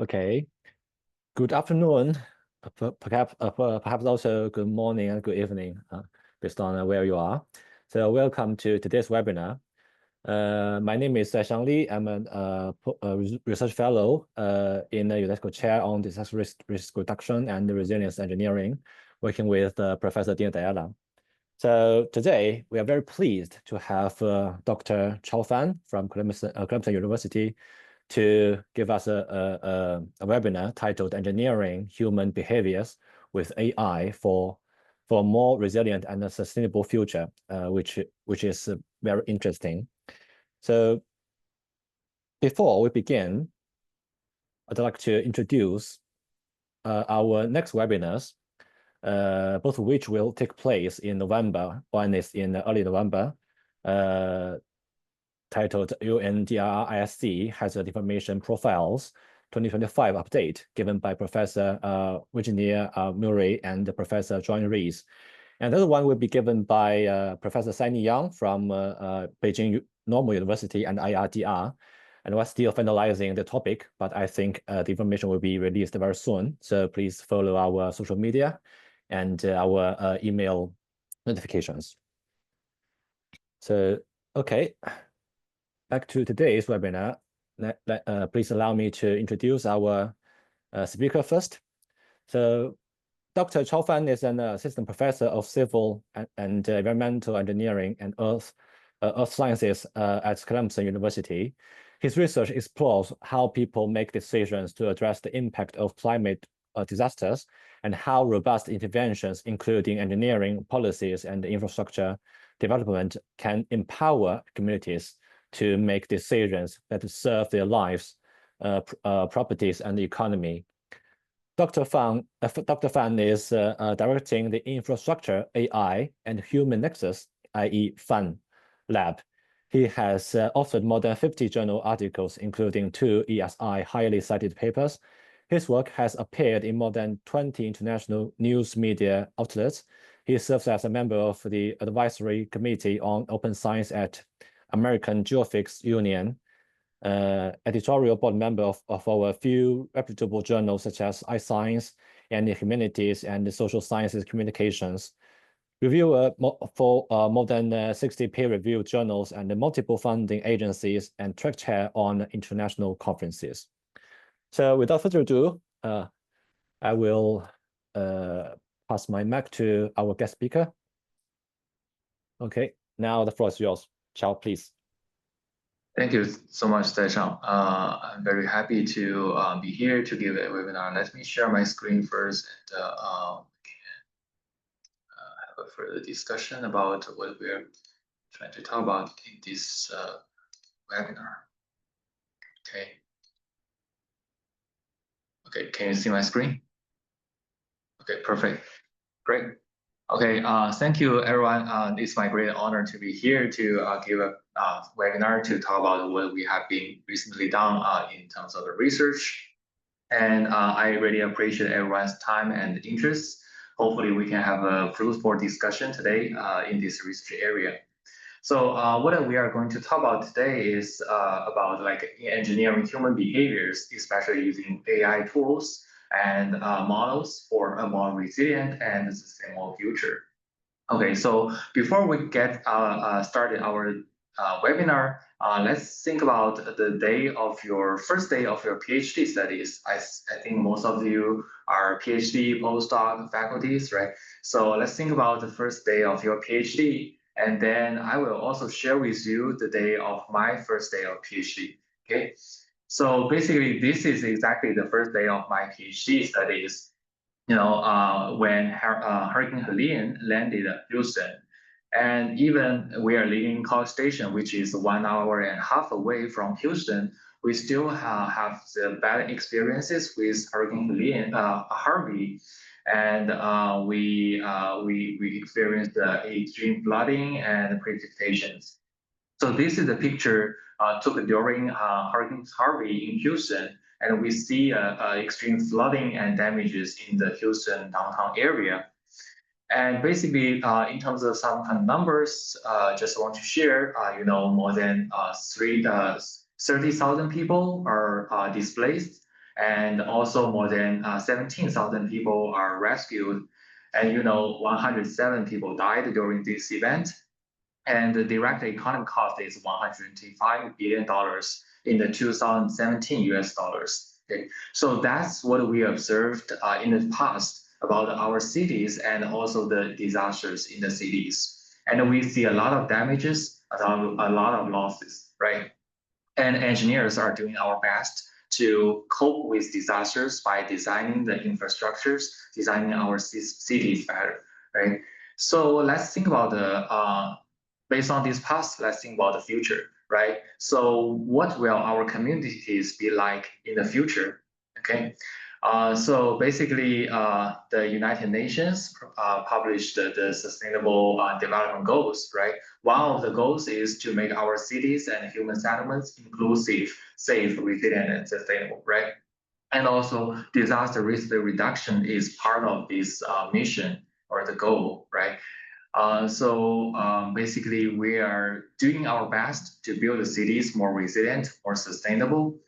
Okay. Good afternoon, perhaps also good morning and good evening, based on where you are. So welcome to today's webinar. My name is Xiang Li. I'm a research fellow in the UNESCO Chair on Disaster Risk Reduction and Resilience Engineering, working with Professor Dina Diala. So today, we are very pleased to have Dr. Chao Fan from Clemson University to give us a webinar titled Engineering Human Behaviors with AI for a more resilient and a sustainable future, which is very interesting. So before we begin, I'd like to introduce our next webinars, both of which will take place in November. One is in early November, titled UNDRISC Hazard Information Profiles 2025 update, given by Professor Virginia Murray and Professor John Rees. And the other one will be given by Professor Sani Yang from Beijing Normal University and IRDR. And we're still finalizing the topic, but I think the information will be released very soon. So please follow our social media and our email notifications. So, okay. Back to today's webinar, please allow me to introduce our speaker first. So Dr. Chao Fan is an assistant professor of civil and environmental engineering and earth sciences at Clemson University. His research explores how people make decisions to address the impact of climate disasters and how robust interventions, including engineering policies and infrastructure development, can empower communities to make decisions that serve their lives, properties, and the economy. Dr. Fan is directing the Infrastructure, AI, and Human Nexus, i.e. FAN lab. He has authored more than 50 journal articles, including 2 ESI highly cited papers. His work has appeared in more than 20 international news media outlets. He serves as a member of the Advisory Committee on Open Science at American Geophysics Union, editorial board member of our few reputable journals such as iScience and the Humanities and the Social Sciences Communications, reviewer for more than 60 peer-reviewed journals and multiple funding agencies, and track chair on international conferences. So without further ado, I will pass my mic to our guest speaker. Okay, now the floor is yours. Chao, please. Thank you so much, Daishang. I'm very happy to be here to give a webinar. Let me share my screen first and we can have a further discussion about what we're trying to talk about in this webinar. Okay. Okay, can you see my screen? Okay, perfect. Great. Okay, thank you, everyone. It's my great honor to be here to give a webinar to talk about what we have been recently done in terms of the research. And I really appreciate everyone's time and interest. Hopefully, we can have a fruitful discussion today in this research area. So what we are going to talk about today is about like engineering human behaviors, especially using AI tools and models for a more resilient and sustainable future. Okay, so before we get started our webinar, let's think about the first day of your PhD studies. I think most of you are PhD postdoc faculties, right? So let's think about the first day of your PhD, and then I will also share with you the day of my first day of PhD. Okay, so basically this is exactly the first day of my PhD studies. When Hurricane Helene landed at Houston, and even we are living in College Station, which is 1.5 hours away from Houston, we still have the bad experiences with Hurricane Helene, Harvey, and we experienced extreme flooding and precipitations. So this is a picture took during Hurricane Harvey in Houston, and we see extreme flooding and damages in the Houston downtown area. And basically, in terms of some kind of numbers, just want to share, more than 30,000 people are displaced, and also more than 17,000 people are rescued, and 107 people died during this event. And the direct economic cost is $125 billion in the 2017 US dollars. Okay, so that's what we observed in the past about our cities and also the disasters in the cities. And we see a lot of damages, a lot of losses, right? And engineers are doing our best to cope with disasters by designing the infrastructures, designing our cities better, right? So let's think about based on this past, let's think about the future, right? So what will our communities be like in the future? Okay. So basically, the United Nations published the Sustainable Development Goals, right? One of the goals is to make our cities and human settlements inclusive, safe, resilient, and sustainable, right? And also, disaster risk reduction is part of this mission or the goal, right? Basically, we are doing our best to build the cities more resilient, more sustainable.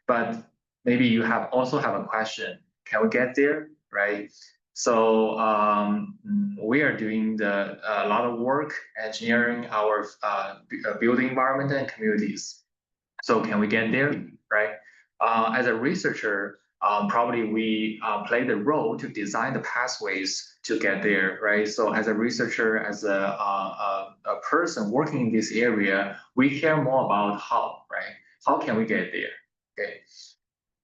But maybe you also have a question: can we get there, right? So we are doing a lot of work engineering our building environment and communities. So can we get there, right? As a researcher, probably we play the role to design the pathways to get there, right? So as a researcher, as a person working in this area, we care more about how, right? How can we get there? Okay.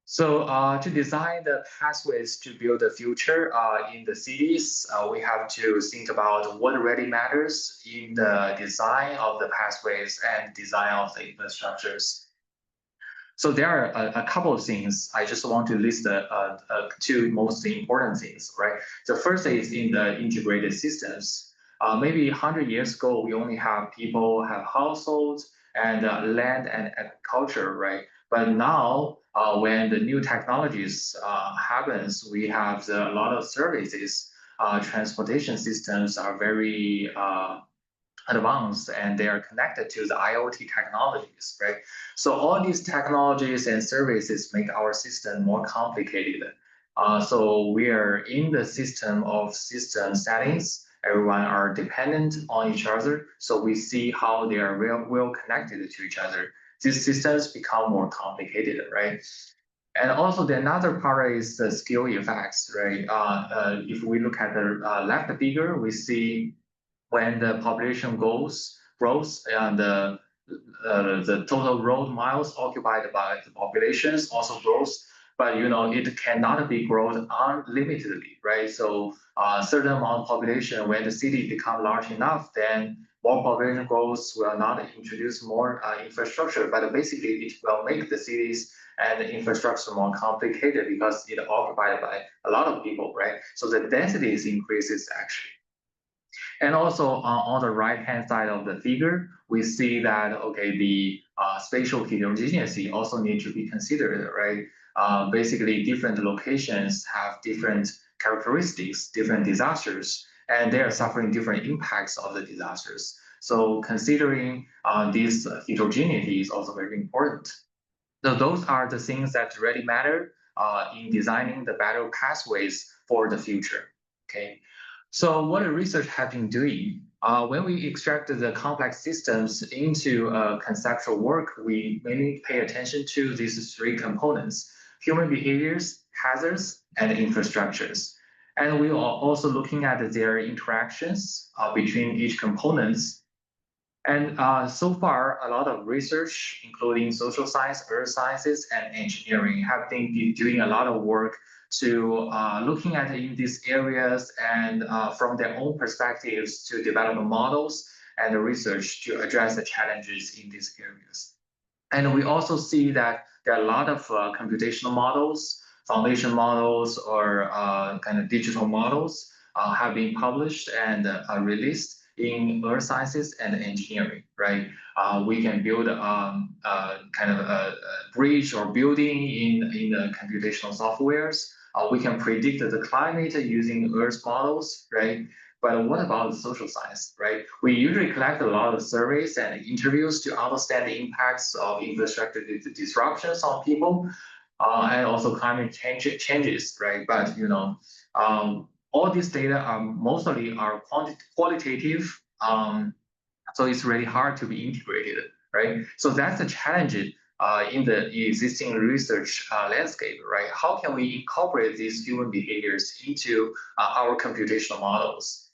So to design the pathways to build the future in the cities, we have to think about what really matters in the design of the pathways and design of the infrastructures. So there are a couple of things. I just want to list the two most important things, right? The first is in the integrated systems. Maybe 100 years ago, we only have people, have households, and land and agriculture, right? But now, when the new technologies happens, we have a lot of services. Transportation systems are very advanced and they are connected to the IoT technologies, right? So all these technologies and services make our system more complicated. So we are in the system of system settings. Everyone are dependent on each other. So we see how they are well connected to each other. These systems become more complicated, right? And also the another part is the skill effects, right? If we look at the left figure, we see when the population grows and the total road miles occupied by the populations also grows, but it cannot be grown unlimitedly, right? So certain amount of population, when the city become large enough, then more population growth will not introduce more infrastructure, but basically it will make the cities and the infrastructure more complicated because it occupied by a lot of people, right? So the densities increases actually. And also on the right-hand side of the figure, we see that, okay, the spatial heterogeneity also need to be considered, right? Basically, different locations have different characteristics, different disasters, and they are suffering different impacts of the disasters. So considering this heterogeneity is also very important. So those are the things that really matter in designing the better pathways for the future, okay? So what the research has been doing, when we extract the complex systems into conceptual work, we mainly pay attention to these three components: human behaviors, hazards, and infrastructures. And we are also looking at their interactions between each components. And so far, a lot of research, including social science, earth sciences, and engineering, have been doing a lot of work to looking at in these areas and from their own perspectives to develop models and research to address the challenges in these areas. And we also see that there are a lot of computational models, foundation models, or kind of digital models have been published and released in earth sciences and engineering, right? We can build kind of a bridge or building in the computational softwares. We can predict the climate using earth models, right? But what about the social science, right? We usually collect a lot of surveys and interviews to understand the impacts of infrastructure disruptions on people. and also climate changes, right? But all these data are mostly qualitative, so it's really hard to be integrated, right? So that's the challenge in the existing research landscape, right? How can we incorporate these human behaviors into our computational models?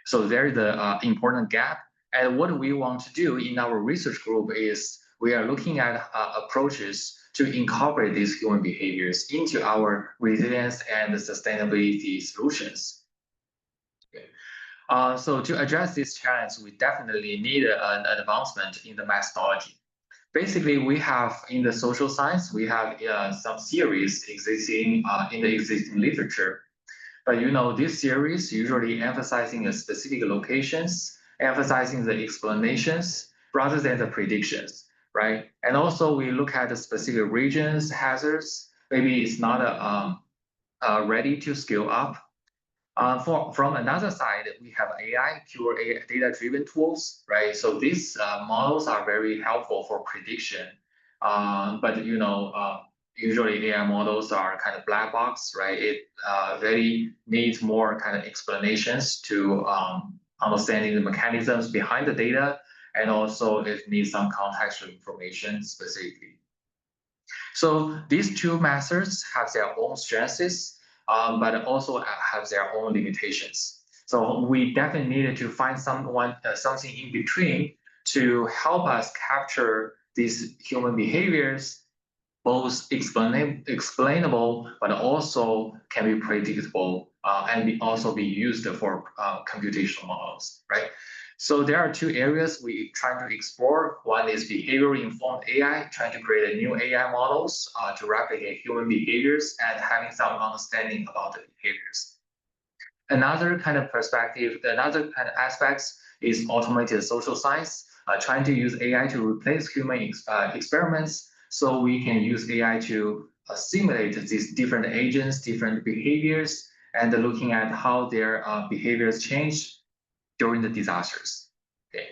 So there's the important gap. And what we want to do in our research group is we are looking at approaches to incorporate these human behaviors into our resilience and sustainability solutions. Okay. So to address this challenge, we definitely need an advancement in the methodology. Basically, we have in the social science, we have some theories existing in the existing literature. But this series usually emphasizing the specific locations, emphasizing the explanations rather than the predictions, right? And also we look at the specific regions, hazards. Maybe it's not ready to scale up. From another side, we have AI, pure data-driven tools, right? So these models are very helpful for prediction. But usually AI models are kind of black box, right? It really needs more kind of explanations to understanding the mechanisms behind the data, and also it needs some contextual information specifically. So these two methods have their own strengths, but also have their own limitations. So we definitely needed to find something in between to help us capture these human behaviors, both explainable, but also can be predictable and also be used for computational models, right? So there are two areas we trying to explore. One is behavior-informed AI, trying to create a new AI models to replicate human behaviors and having some understanding about the behaviors. Another kind of perspective, another kind of aspects is automated social science, trying to use AI to replace human experiments, so we can use AI to simulate these different agents, different behaviors, and looking at how their behaviors change during the disasters. Okay.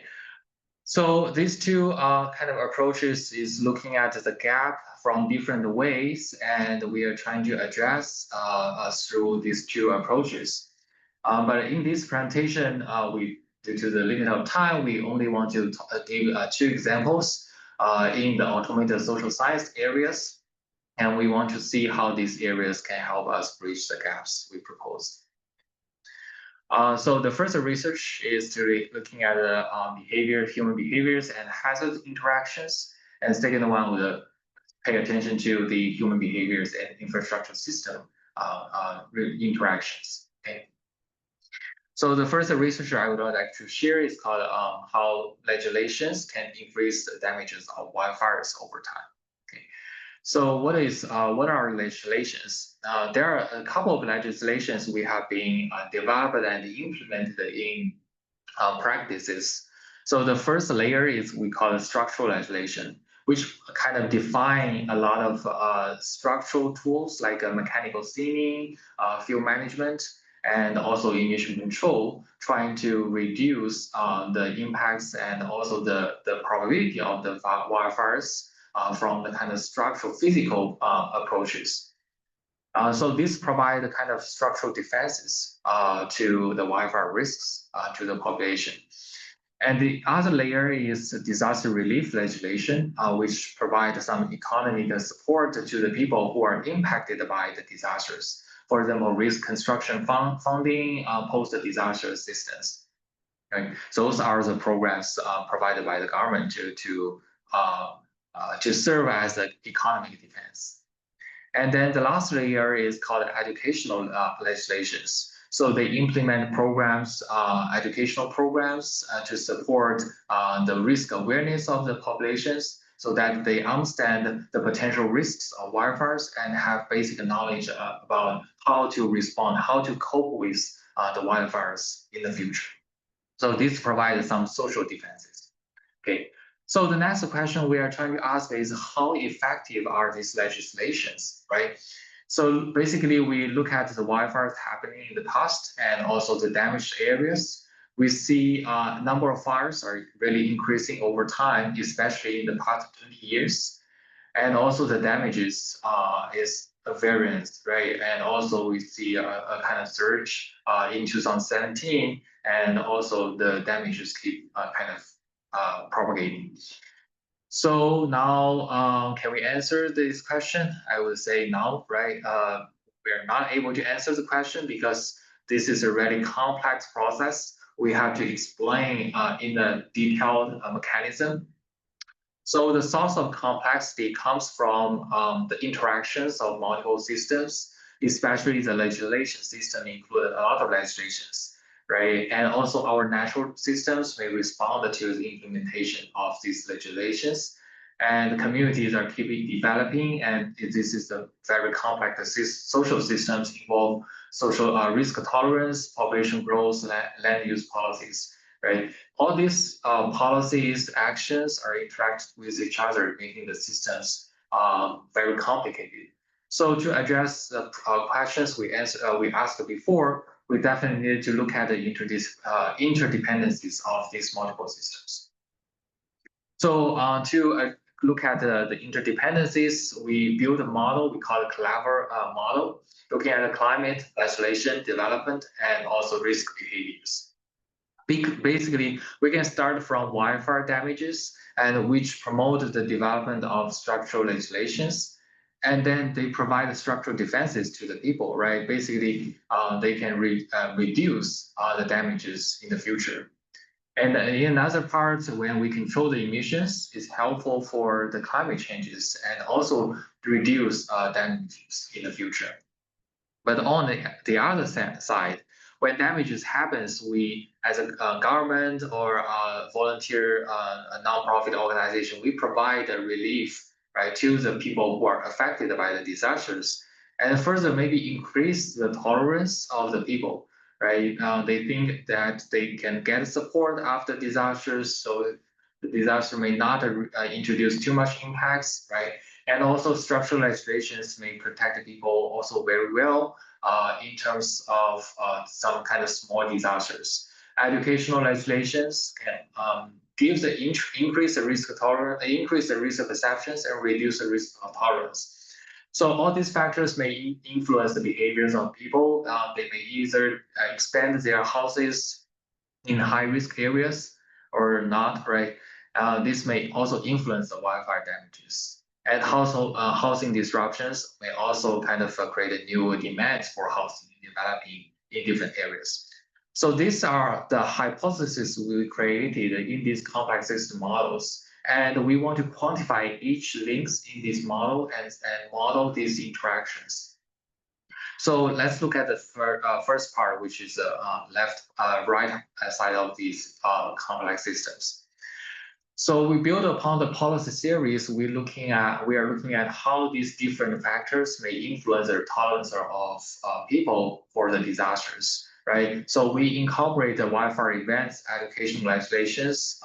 So these two kind of approaches is looking at the gap from different ways, and we are trying to address through these two approaches. But in this presentation, due to the limit of time, we only want to give two examples in the automated social science areas, and we want to see how these areas can help us bridge the gaps we propose. So the first research is looking at human behaviors and hazard interactions. And the second one will pay attention to the human behaviors and infrastructure system interactions. Okay. So the first research I would like to share is called how legislations can increase the damages of wildfires over time. Okay. So what are legislations? There are a couple of legislations we have been developed and implemented in practices. So the first layer is we call it structural legislation, which kind of define a lot of structural tools like mechanical sealing, fuel management, and also emission control, trying to reduce the impacts and also the probability of the wildfires from the kind of structural physical approaches. So this provide kind of structural defenses to the wildfire risks to the population. And the other layer is disaster relief legislation, which provides some economic support to the people who are impacted by the disasters. For example, risk construction funding, post-disaster assistance. Right? So those are the programs provided by the government to serve as an economic defense. And then the last layer is called educational legislations. So they implement programs, educational programs to support the risk awareness of the populations so that they understand the potential risks of wildfires and have basic knowledge about how to respond, how to cope with the wildfires in the future. So this provides some social defenses. Okay. So the next question we are trying to ask is how effective are these legislations, right? So basically we look at the wildfires happening in the past and also the damaged areas. We see number of fires are really increasing over time, especially in the past 20 years. And also the damages is a variance, right? And also we see a kind of surge in 2017, and also the damages keep kind of propagating. So now, can we answer this question? I would say no, right? We're not able to answer the question because this is a really complex process. We have to explain in a detailed mechanism. So the source of complexity comes from the interactions of multiple systems, especially the legislation system include a lot of legislations, right? And also our natural systems may respond to the implementation of these legislations. And communities are keeping developing, and this is a very complex social systems involve social risk tolerance, population growth, land use policies, right? All these policies, actions are interact with each other, making the systems very complicated. So to address the questions we asked before, we definitely need to look at the interdependencies of these multiple systems. So to look at the interdependencies, we build a model, we call it clever model, looking at the climate, isolation, development, and also risk behaviors. Basically, we can start from wildfire damages and which promote the development of structural legislations. And then they provide structural defenses to the people, right? Basically, they can reduce the damages in the future. And in other parts, when we control the emissions, it's helpful for the climate changes and also reduce damages in the future. But on the other side, when damages happens, we as a government or a volunteer, a nonprofit organization, we provide a relief, right, to the people who are affected by the disasters, and further maybe increase the tolerance of the people, right? They think that they can get support after disasters, so the disaster may not introduce too much impacts, right? And also structural legislations may protect people also very well in terms of some kind of small disasters. Educational legislations can give the increase the risk tolerance, increase the risk perceptions, and reduce the risk of tolerance. So all these factors may influence the behaviors of people. They may either expand their houses in high risk areas or not, right? This may also influence the wildfire damages. And also, housing disruptions may also kind of create a new demands for housing developing in different areas. So these are the hypotheses we created in these complex system models. And we want to quantify each links in this model and model these interactions. So let's look at the first part, which is the right side of these complex systems. So we build upon the policy series. We are looking at how these different factors may influence the tolerance of people for the disasters, right? So we incorporate the wildfire events, education legislations,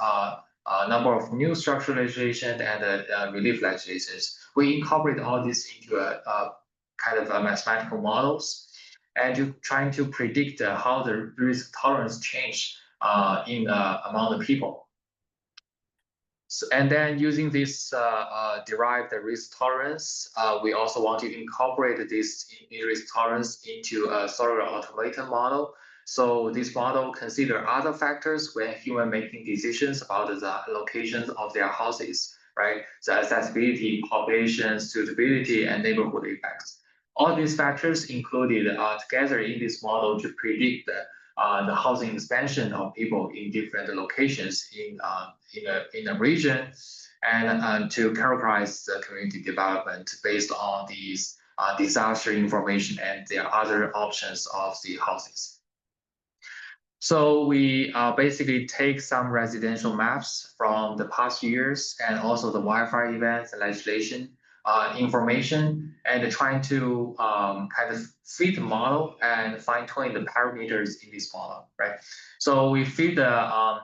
number of new structural legislation and relief legislations. We incorporate all this into a kind of mathematical models and trying to predict how the risk tolerance change among the people. So, and then using this derived risk tolerance, we also want to incorporate this risk tolerance into a thoroughly automated model. So this model consider other factors when human making decisions about the locations of their houses, right? So accessibility, population, suitability, and neighborhood effects. All these factors included together in this model to predict the housing expansion of people in different locations in a region, and to characterize the community development based on these disaster information and the other options of the houses. So we basically take some residential maps from the past years and also the wildfire events, legislation, information, and trying to kind of fit the model and fine tune the parameters in this model, right? So we feed the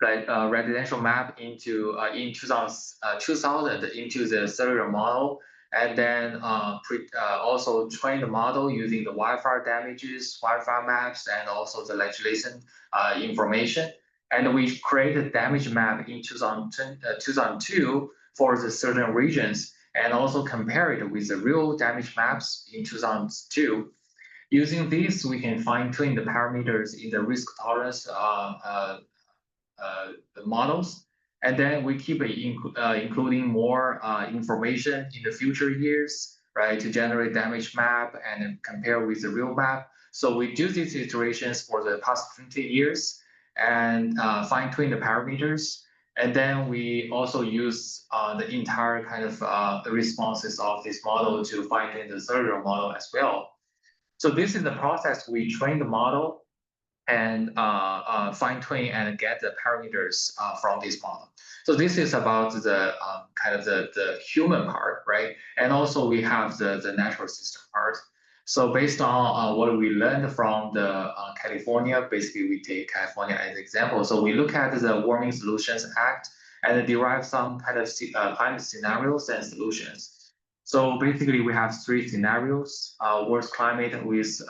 residential map into in 2000 into the cellular model, and then also train the model using the wildfire damages, wildfire maps, and also the legislation information. And we created damage map in 2002 for the certain regions. and also compare it with the real damage maps in 2002. Using this, we can fine-tune the parameters in the risk tolerance models. And then we keep including more information in the future years, right, to generate damage map and compare with the real map. So we do these iterations for the past 20 years and fine-tune the parameters. And then we also use the entire kind of the responses of this model to fine-tune the serial model as well. So this is the process. We train the model and fine tune and get the parameters from this model. So this is about the kind of the human part, right? And also we have the natural system part. So based on what we learned from the California, basically we take California as an example. So we look at the Warming Solutions Act and derive some kind of climate scenarios and solutions. So basically we have three scenarios: worst climate with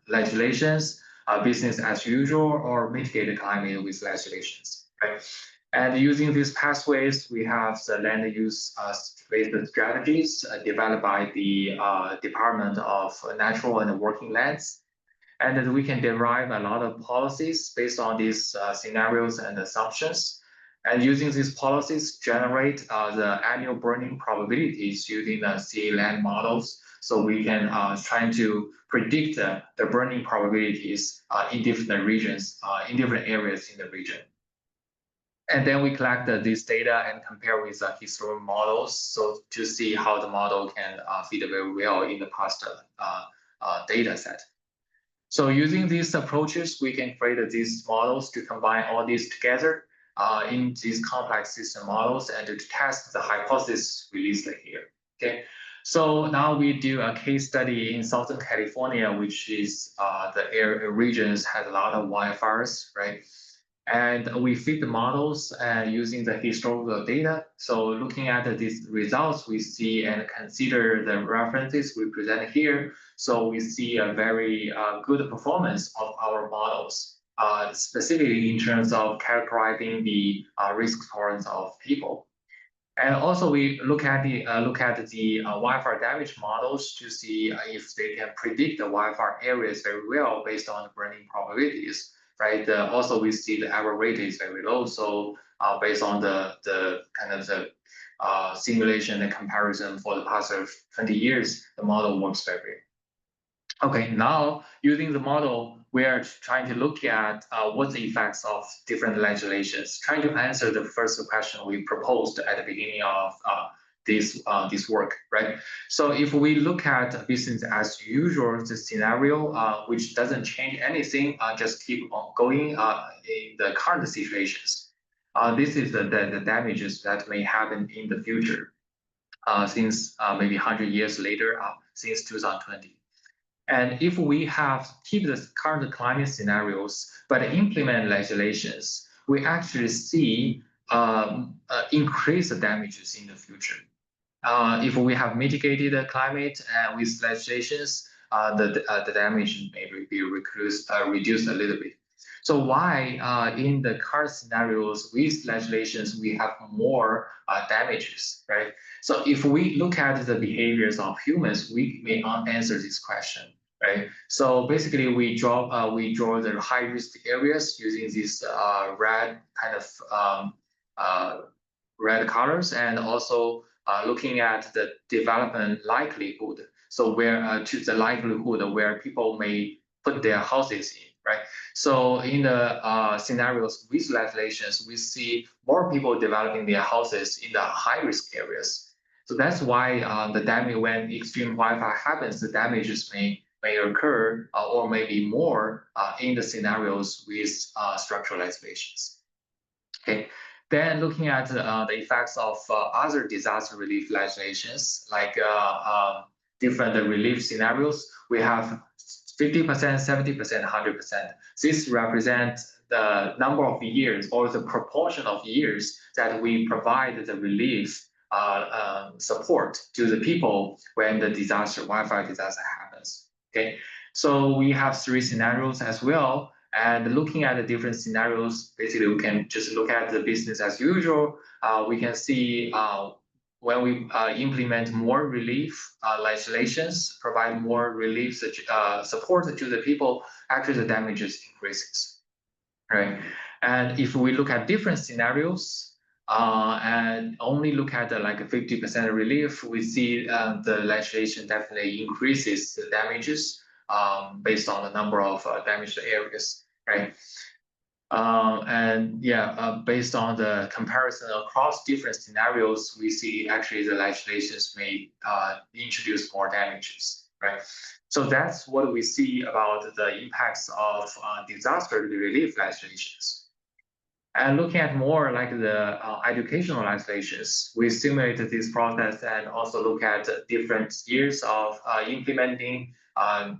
legislations, business as usual, or mitigate climate with legislations, right? And using these pathways, we have the land use based strategies developed by the Department of Natural and Working Lands. And then we can derive a lot of policies based on these scenarios and assumptions. And using these policies, generate the annual burning probabilities using the sea land models. So we can try to predict the burning probabilities in different regions, in different areas in the region. And then we collect this data and compare with historical models, so to see how the model can fit very well in the past data set. So using these approaches, we can create these models to combine all these together in these complex system models and to test the hypothesis released here. Okay, so now we do a case study in Southern California, which is the regions has a lot of wildfires, right? And we fit the models using the historical data. So looking at these results, we see and consider the references we present here. So we see a very good performance of our models, specifically in terms of characterizing the risk tolerance of people. And also we look at the wildfire damage models to see if they can predict the wildfire areas very well based on burning probabilities. Right. Also, we see the error rate is very low. So based on the kind of the simulation and comparison for the past 20 years, the model works very well. Okay, now using the model, we are trying to look at what the effects of different legislations, trying to answer the first question we proposed at the beginning of this work, right? So if we look at business as usual, the scenario which doesn't change anything, just keep on going in the current situations. This is the damages that may happen in the future, since maybe 100 years later, since 2020. And if we have keep the current climate scenarios but implement legislations, we actually see increased damages in the future. If we have mitigated the climate with legislations, the damage may be reduced a little bit. So why in the current scenarios with legislations we have more damages, right? So if we look at the behaviors of humans, we may not answer this question, right? So basically we draw the high risk areas using these red kind of red colors, and also looking at the development likelihood. So where to the likelihood where people may put their houses in, right? So in the scenarios with legislations, we see more people developing their houses in the high risk areas. So that's why the damage, when extreme wildfire happens, the damages may occur or maybe more in the scenarios with structural legislations. Okay. Then looking at the effects of other disaster relief legislations, like different relief scenarios, we have 50%, 70%, 100%. This represents the number of years or the proportion of years that we provide the relief support to the people when the wildfire disaster happens. Okay, so we have three scenarios as well. And looking at the different scenarios, basically we can just look at the business as usual. We can see when we implement more relief legislations, provide more relief support to the people, actually the damages increases, right? And if we look at different scenarios and only look at like a 50% relief, we see the legislation definitely increases the damages based on the number of damaged areas, right? And yeah, based on the comparison across different scenarios, we see actually the legislations may introduce more damages, right? So that's what we see about the impacts of disaster relief legislations. And looking at more like the educational legislations, we simulate this process and also look at different years of implementing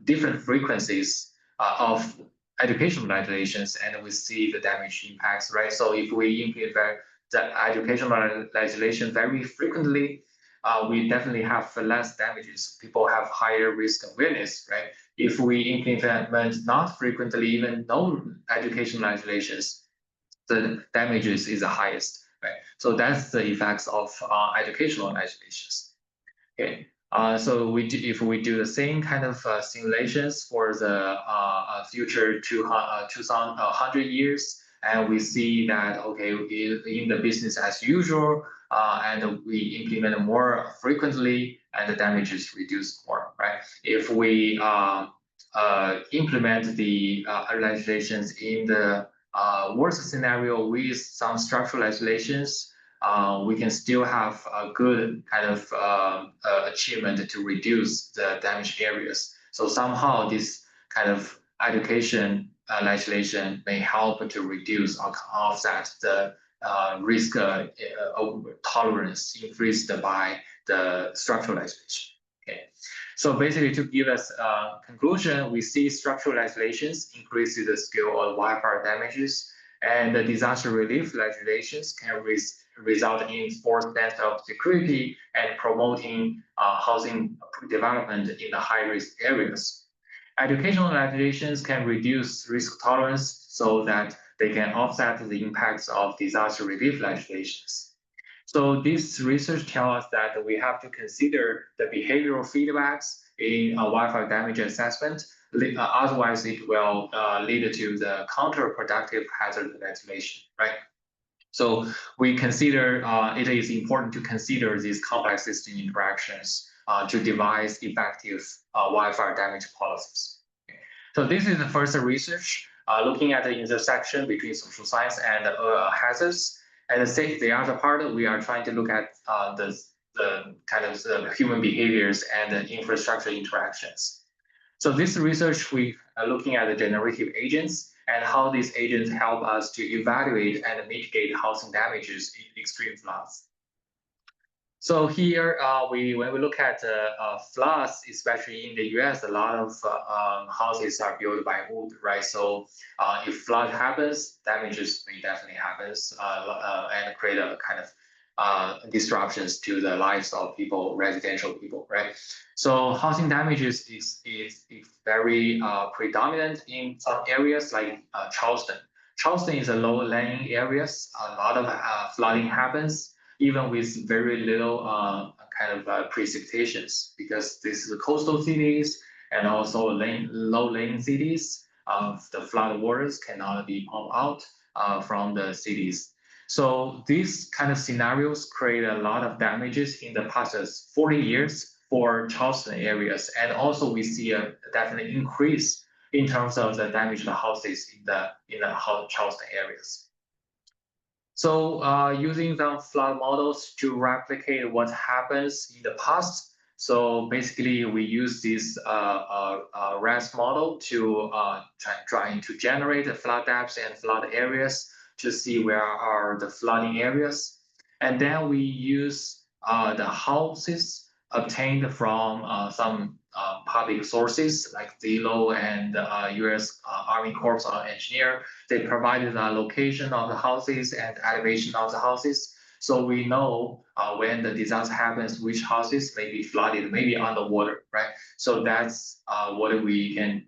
different frequencies of educational legislations, and we see the damage impacts, right? So if we implement the educational legislation very frequently, we definitely have less damages. People have higher risk awareness, right? If we implement not frequently, even no educational legislations, the damages is the highest, right? So that's the effects of educational legislations. Okay. So if we do the same kind of simulations for the future 200 years, and we see that, okay, in the business as usual, and we implement more frequently, and the damage is reduced more, right? If we implement the legislations in the worst scenario with some structural legislations, we can still have a good kind of achievement to reduce the damaged areas. So somehow this kind of education legislation may help to reduce or offset the risk tolerance increased by the structural legislation. Okay. So basically, to give us a conclusion, we see structural legislations increase the scale of wildfire damages, and the disaster relief legislations can result in enforced sense of security and promoting housing development in the high-risk areas. Educational legislations can reduce risk tolerance so that they can offset the impacts of disaster relief legislations. So this research tells us that we have to consider the behavioral feedbacks in a wildfire damage assessment. Otherwise, it will lead to the counterproductive hazard legislation, right? So we consider it is important to consider these complex system interactions to devise effective wildfire damage policies. So this is the first research looking at the intersection between social science and hazards. And the other part, we are trying to look at the kind of the human behaviors and the infrastructure interactions. So this research, we are looking at the generative agents and how these agents help us to evaluate and mitigate housing damages in extreme floods. So here, when we look at floods, especially in the US, a lot of houses are built by wood, right? So if flood happens, damages may definitely happen and create a kind of disruptions to the lives of people, residential people, right? So housing damages is very predominant in some areas like Charleston. Charleston is a low-lying areas. A lot of flooding happens even with very little kind of precipitations, because this is the coastal cities and also low-lying cities. The flood waters cannot be pumped out from the cities. So these kind of scenarios create a lot of damages in the past 40 years for Charleston areas, and also we see a definite increase in terms of the damaged houses in the Charleston areas. So using some flood models to replicate what happens in the past. So basically, we use this RAS model to trying to generate the flood depths and flood areas to see where are the flooding areas. And then we use the houses obtained from some public sources like Zillow and US Army Corps of Engineer. They provided the location of the houses and elevation of the houses. So we know when the disaster happens, which houses may be flooded, maybe underwater, right? So that's what we can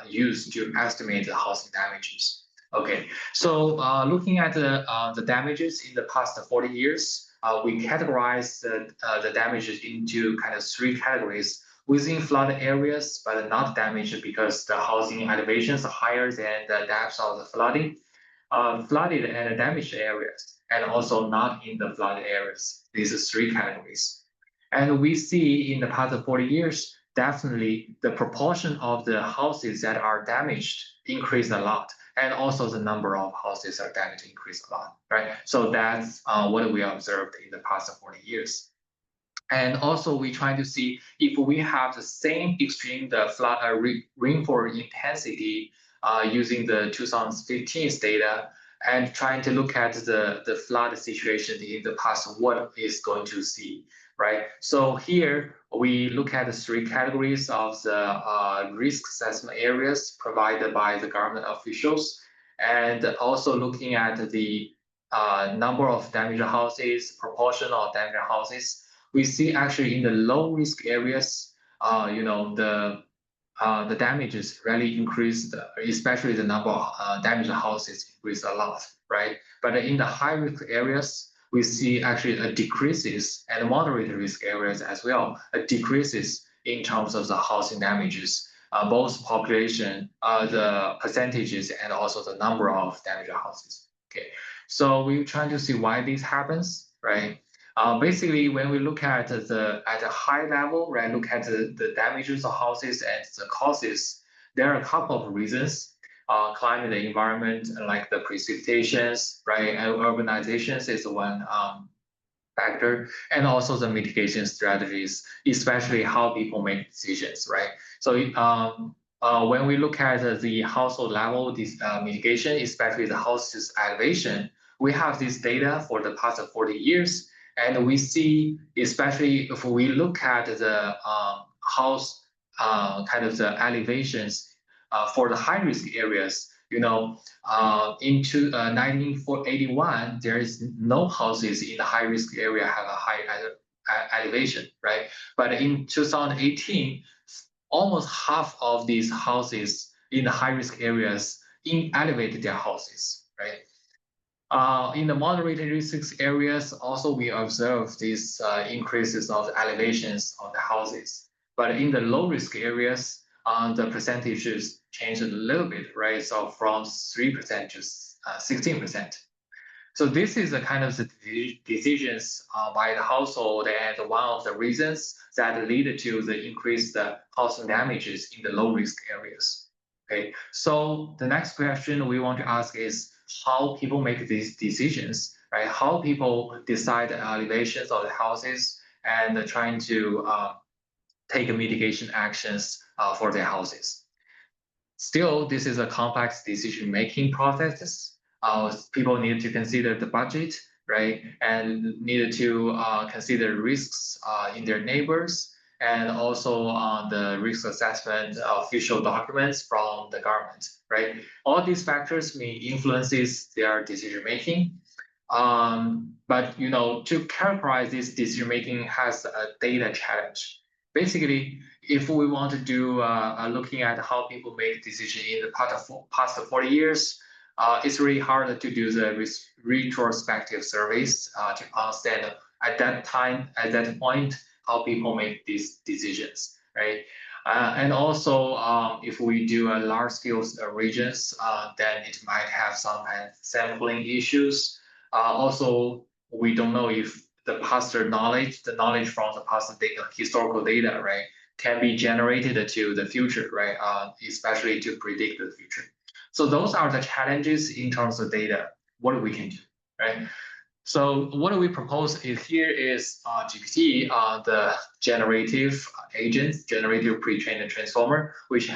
use to estimate the housing damages. Okay, so looking at the damages in the past 40 years, we categorize the damages into kind of three categories within flooded areas, but not damaged because the housing elevations are higher than the depth of the flooding. Flooded and damaged areas, and also not in the flooded areas. These are three categories. And we see in the past 40 years, definitely the proportion of the houses that are damaged increased a lot. And also the number of houses that are damaged increased a lot, right? So that's what we observed in the past 40 years. And also we try to see if we have the same extreme the flood rainfall intensity using the 2015 data and trying to look at the flood situation in the past, what is going to see, right? So here we look at the three categories of the risk assessment areas provided by the government officials, and also looking at the number of damaged houses, proportion of damaged houses. We see actually in the low risk areas, the damages really increased, especially the number of damaged houses increased a lot, right? But in the high risk areas, we see actually a decreases, and moderate risk areas as well, a decreases in terms of the housing damages, both population, the percentages, and also the number of damaged houses. Okay, so we're trying to see why this happens, right? Basically, when we look at a high level, right, look at the damages of houses and the causes, there are a couple of reasons. Climate, the environment, like the precipitations, right, and urbanizations is one factor, and also the mitigation strategies, especially how people make decisions, right? So when we look at the household level mitigation, especially the house's elevation, we have this data for the past 40 years. And we see, especially if we look at the house kind of the elevations for the high risk areas, into 1981, there is no houses in the high risk area have a high elevation, right? But in 2018, almost half of these houses in the high risk areas elevated their houses, right? In the moderate risk areas, also we observe these increases of the elevations of the houses. But in the low risk areas, the percentages changed a little bit, right? So from 3% to 16%. So this is the kind of the decisions by the household, and one of the reasons that lead to the increased housing damages in the low risk areas. Okay, so the next question we want to ask is how people make these decisions, right? How people decide the elevations of the houses and trying to take mitigation actions for their houses. Still, this is a complex decision-making process. People need to consider the budget, right? And need to consider risks in their neighbors, and also the risk assessment official documents from the government, right? All these factors may influences their decision making. But to characterize this decision making has a data challenge. Basically, if we want to do looking at how people make decisions in the past 40 years, it's really hard to do the retrospective surveys to understand at that time, at that point, how people make these decisions, right? And also, if we do a large-scale regions, then it might have some kind of sampling issues. Also, we don't know if the past knowledge, the knowledge from the past data, historical data, right, can be generated to the future, right? Especially to predict the future. So those are the challenges in terms of data. What we can do, right? So what we propose is here is GPT, the generative agents, generative pre-trained transformer, which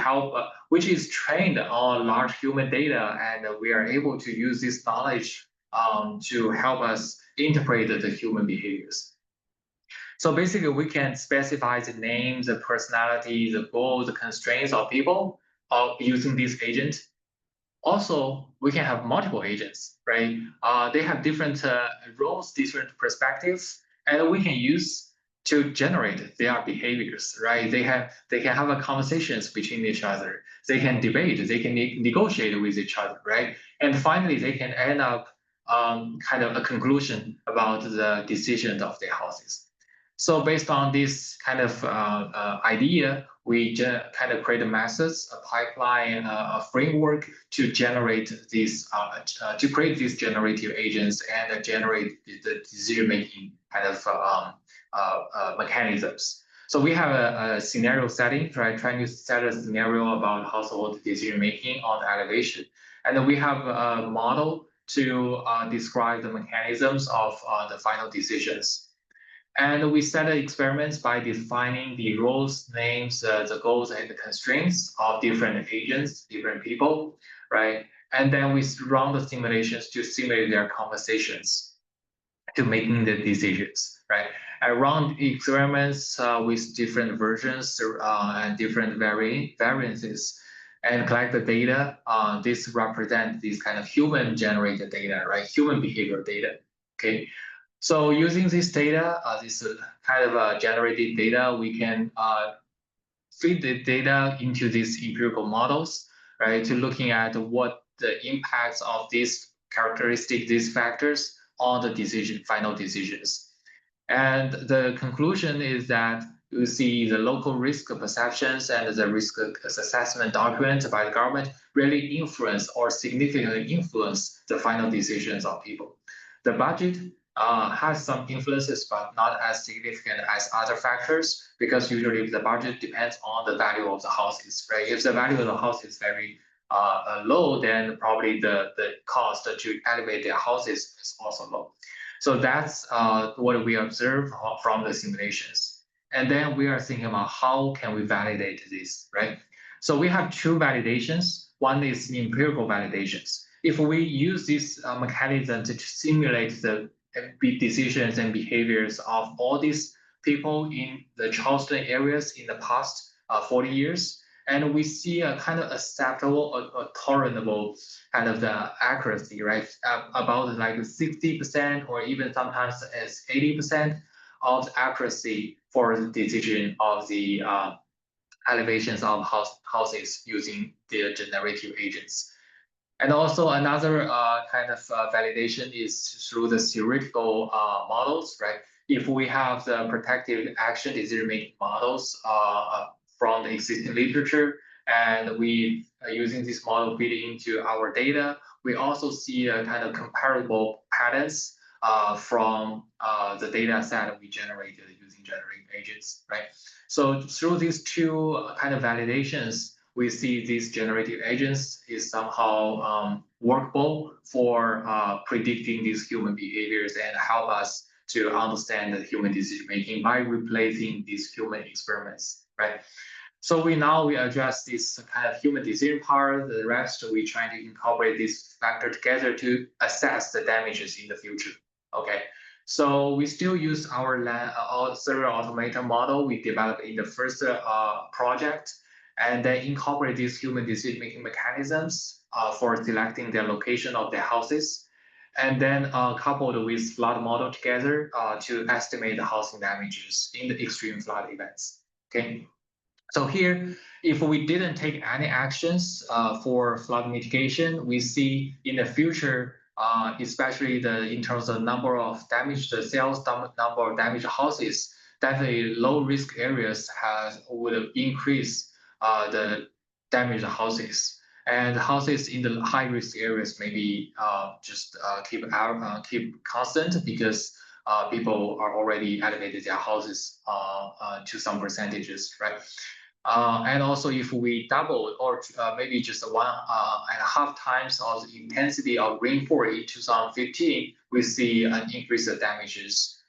is trained on large human data, and we are able to use this knowledge to help us interpret the human behaviors. So basically, we can specify the names, the personality, the goals, the constraints of people using this agent. Also, we can have multiple agents, right? They have different roles, different perspectives, and we can use to generate their behaviors, right? They can have a conversations between each other. They can debate. They can negotiate with each other, right? And finally, they can end up kind of a conclusion about the decisions of their houses. So based on this kind of idea, we kind of create methods, a pipeline, a framework to generate these, to create these generative agents and generate the decision-making kind of mechanisms. So we have a scenario setting, right? Trying to set a scenario about household decision-making on the elevation. And then we have a model to describe the mechanisms of the final decisions. And we set the experiments by defining the roles, names, the goals, and the constraints of different agents, different people, right? And then we run the simulations to simulate their conversations to making the decisions, right? I run experiments with different versions and different variances and collect the data. This represents this kind of human-generated data, right? Human behavior data, okay? So using this data, this kind of generated data, we can feed the data into these empirical models, right? To looking at what the impacts of these characteristics, these factors on the final decisions. And the conclusion is that you see the local risk perceptions and the risk assessment document by the government really influence or significantly influence the final decisions of people. The budget has some influences, but not as significant as other factors, because usually the budget depends on the value of the houses, right? If the value of the house is very low, then probably the cost to elevate their houses is also low. So that's what we observe from the simulations. And then we are thinking about how can we validate this, right? So we have two validations. One is empirical validations. If we use this mechanism to simulate the decisions and behaviors of all these people in the Charleston areas in the past 40 years, and we see a kind of acceptable or tolerable kind of the accuracy, right? About like 60% or even sometimes as 80% of accuracy for the decision of the elevations of houses using the generative agents. And also another kind of validation is through the theoretical models, right? If we have the protective action decision-making models from the existing literature, and we are using this model feeding into our data, we also see a kind of comparable patterns from the data set we generated using generative agents, right? So through these two kind of validations, we see these generative agents is somehow workable for predicting these human behaviors and help us to understand the human decision making by replacing these human experiments, right? So we address this kind of human decision part. The rest we try to incorporate this factor together to assess the damages in the future. Okay. So we still use our serial automata model we developed in the first project, and then incorporate these human decision-making mechanisms for selecting the location of their houses, and then coupled with flood model together to estimate the housing damages in the extreme flood events. Okay. So here, if we didn't take any actions for flood mitigation, we see in the future, especially in terms of number of damaged cells, number of damaged houses, definitely low risk areas would increase the damaged houses. And houses in the high risk areas maybe just keep constant because people are already elevated their houses to some percentages, right? And also, if we double or maybe just 1.5 times of the intensity of rainfall in 2015, we see an increase of damages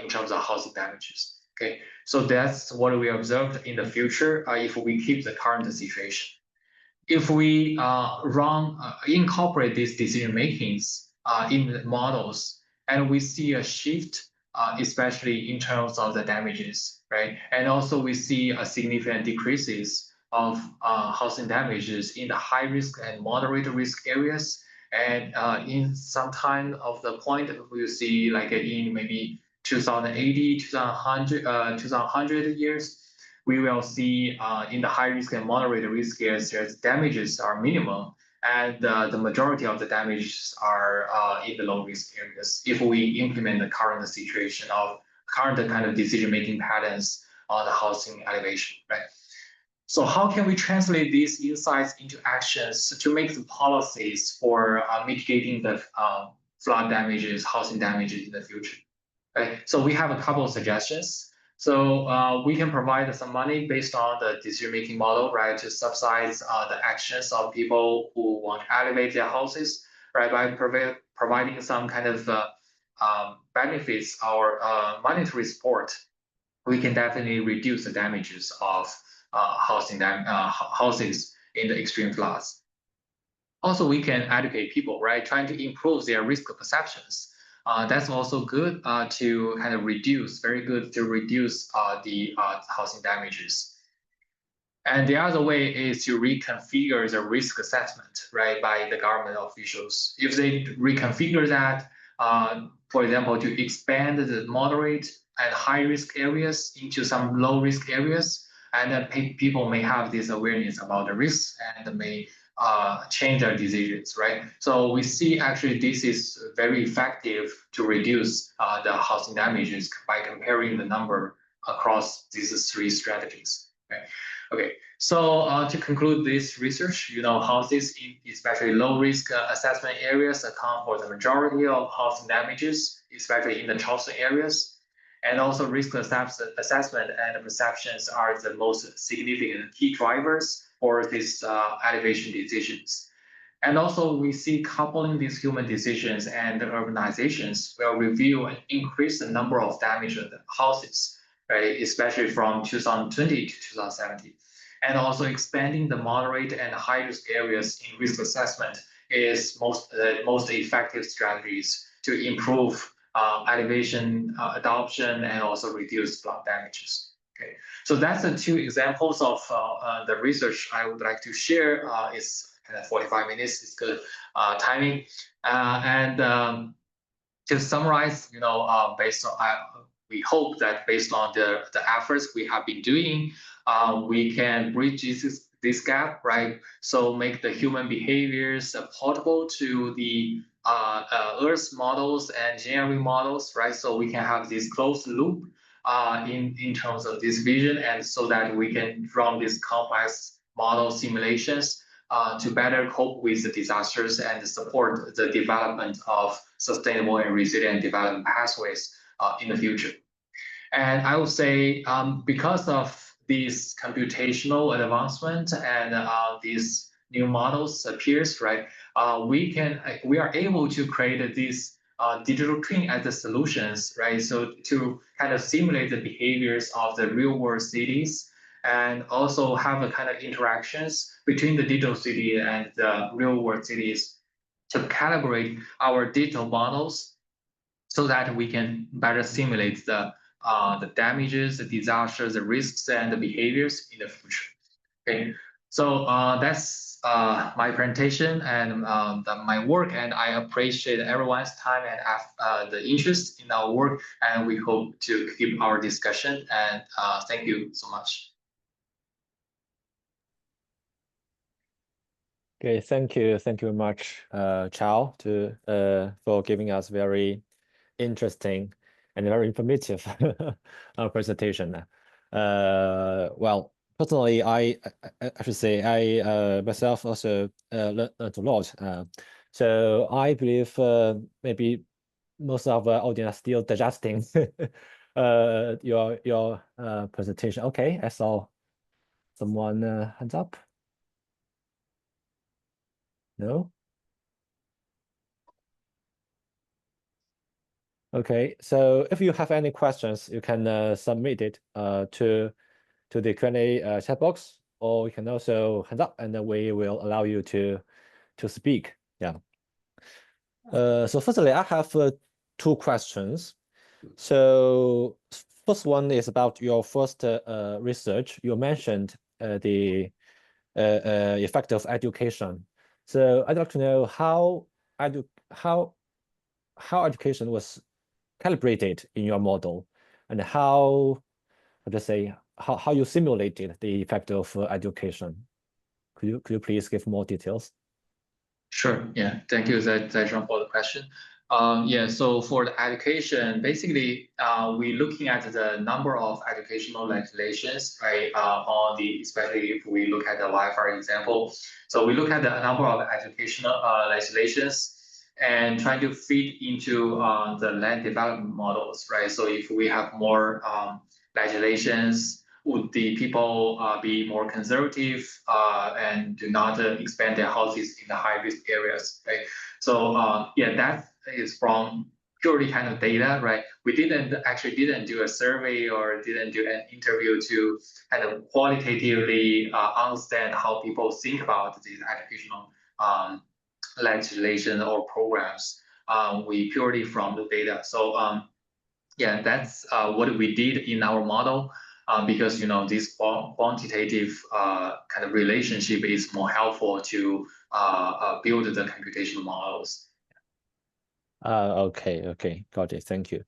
in terms of housing damages. Okay, so that's what we observed in the future if we keep the current situation. If we incorporate these decision makings in the models, and we see a shift, especially in terms of the damages, right? And also we see a significant decreases of housing damages in the high risk and moderate risk areas. And in some time of the point, we'll see like in maybe 2080, 2100 years, we will see in the high risk and moderate risk areas, damages are minimum. and the majority of the damages are in the low risk areas if we implement the current situation of current kind of decision-making patterns on the housing elevation, right? So how can we translate these insights into actions to make the policies for mitigating the flood damages, housing damages in the future? Right? So we have a couple of suggestions. So we can provide some money based on the decision-making model, right, to subsidize the actions of people who want to elevate their houses, right, by providing some kind of benefits or monetary support. We can definitely reduce the damages of houses in the extreme floods. Also, we can educate people, right, trying to improve their risk perceptions. That's also good to kind of reduce, very good to reduce the housing damages. And the other way is to reconfigure the risk assessment, right, by the government officials. If they reconfigure that, for example, to expand the moderate and high risk areas into some low risk areas, and then people may have this awareness about the risks and may change their decisions, right? So we see actually this is very effective to reduce the housing damages by comparing the number across these three strategies. Okay. Okay, so to conclude this research, houses in especially low-risk assessment areas account for the majority of housing damages, especially in the Charleston areas. And also risk assessment and perceptions are the most significant key drivers for these elevation decisions. And also we see coupling these human decisions and urbanizations will reveal and increase the number of damaged houses, right? Especially from 2020 to 2070. And also expanding the moderate and high risk areas in risk assessment is most effective strategies to improve elevation adoption and also reduce flood damages. Okay, so that's the two examples of the research I would like to share. It's 45 minutes is good timing. And to summarize, based on we hope that based on the efforts we have been doing, we can bridge this gap, right? So make the human behaviors portable to the Earth models and engineering models, right? So we can have this closed loop in terms of this vision, and so that we can run these complex model simulations to better cope with the disasters and support the development of sustainable and resilient development pathways in the future. And I would say because of these computational advancement and these new models appears, right? We are able to create these digital twin as the solutions, right? So to kind of simulate the behaviors of the real world cities and also have a kind of interactions between the digital city and the real world cities to calibrate our digital models so that we can better simulate the damages, the disasters, the risks, and the behaviors in the future. Okay, so that's my presentation and my work, and I appreciate everyone's time and the interest in our work, and we hope to keep our discussion, and thank you so much. Okay, thank you very much, Chao, for giving us very interesting and very informative presentation. Well, personally, I should say I myself also learned a lot. So I believe maybe most of our audience are still digesting your presentation. Okay, I saw someone hands up. No? Okay, so if you have any questions, you can submit it to the Q&A chat box, or you can also hand up, and then we will allow you to speak. Yeah. So firstly, I have two questions. So first one is about your first research. You mentioned the effect of education. So I'd like to know how education was calibrated in your model, and how you simulated the effect of education. Could you please give more details? Sure. Yeah. Thank you, Zai, for the question. Yeah. So for the education, basically, we're looking at the number of educational legislations, right? On the especially if we look at the Wi-Fi example. So we look at the number of educational legislations and trying to fit into the land development models, right? So if we have more legislations, would the people be more conservative and do not expand their houses in the high risk areas, right? So yeah, that is from purely kind of data, right? We didn't do a survey or didn't do an interview to kind of qualitatively understand how people think about these educational legislation or programs. We purely from the data. So yeah, that's what we did in our model. Because this quantitative kind of relationship is more helpful to build the computational models. Okay, got it. Thank you.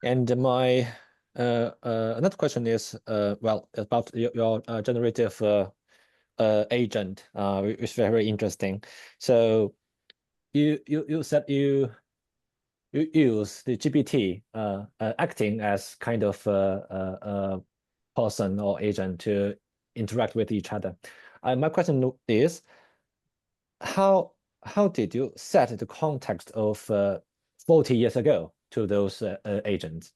And my another question is well about your generative agent, which is very interesting. So you said you use the GPT acting as kind of a person or agent to interact with each other. My question is, how did you set the context of 40 years ago to those agents?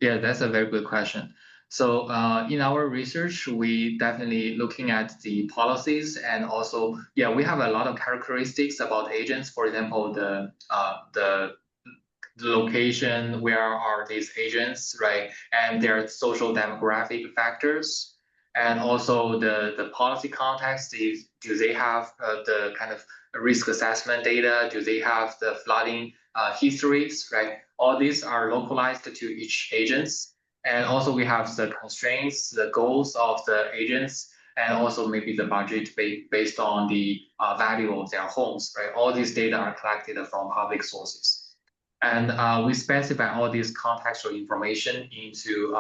Yeah, that's a very good question. So in our research, we definitely looking at the policies and also, yeah, we have a lot of characteristics about agents. For example, the location, where are these agents, right? And their social demographic factors, and also the policy context. Do they have the kind of risk assessment data? Do they have the flooding histories, right? All these are localized to each agents. And also we have the constraints, the goals of the agents, and also maybe the budget based on the value of their homes, right? All these data are collected from public sources. And we specify all this contextual information into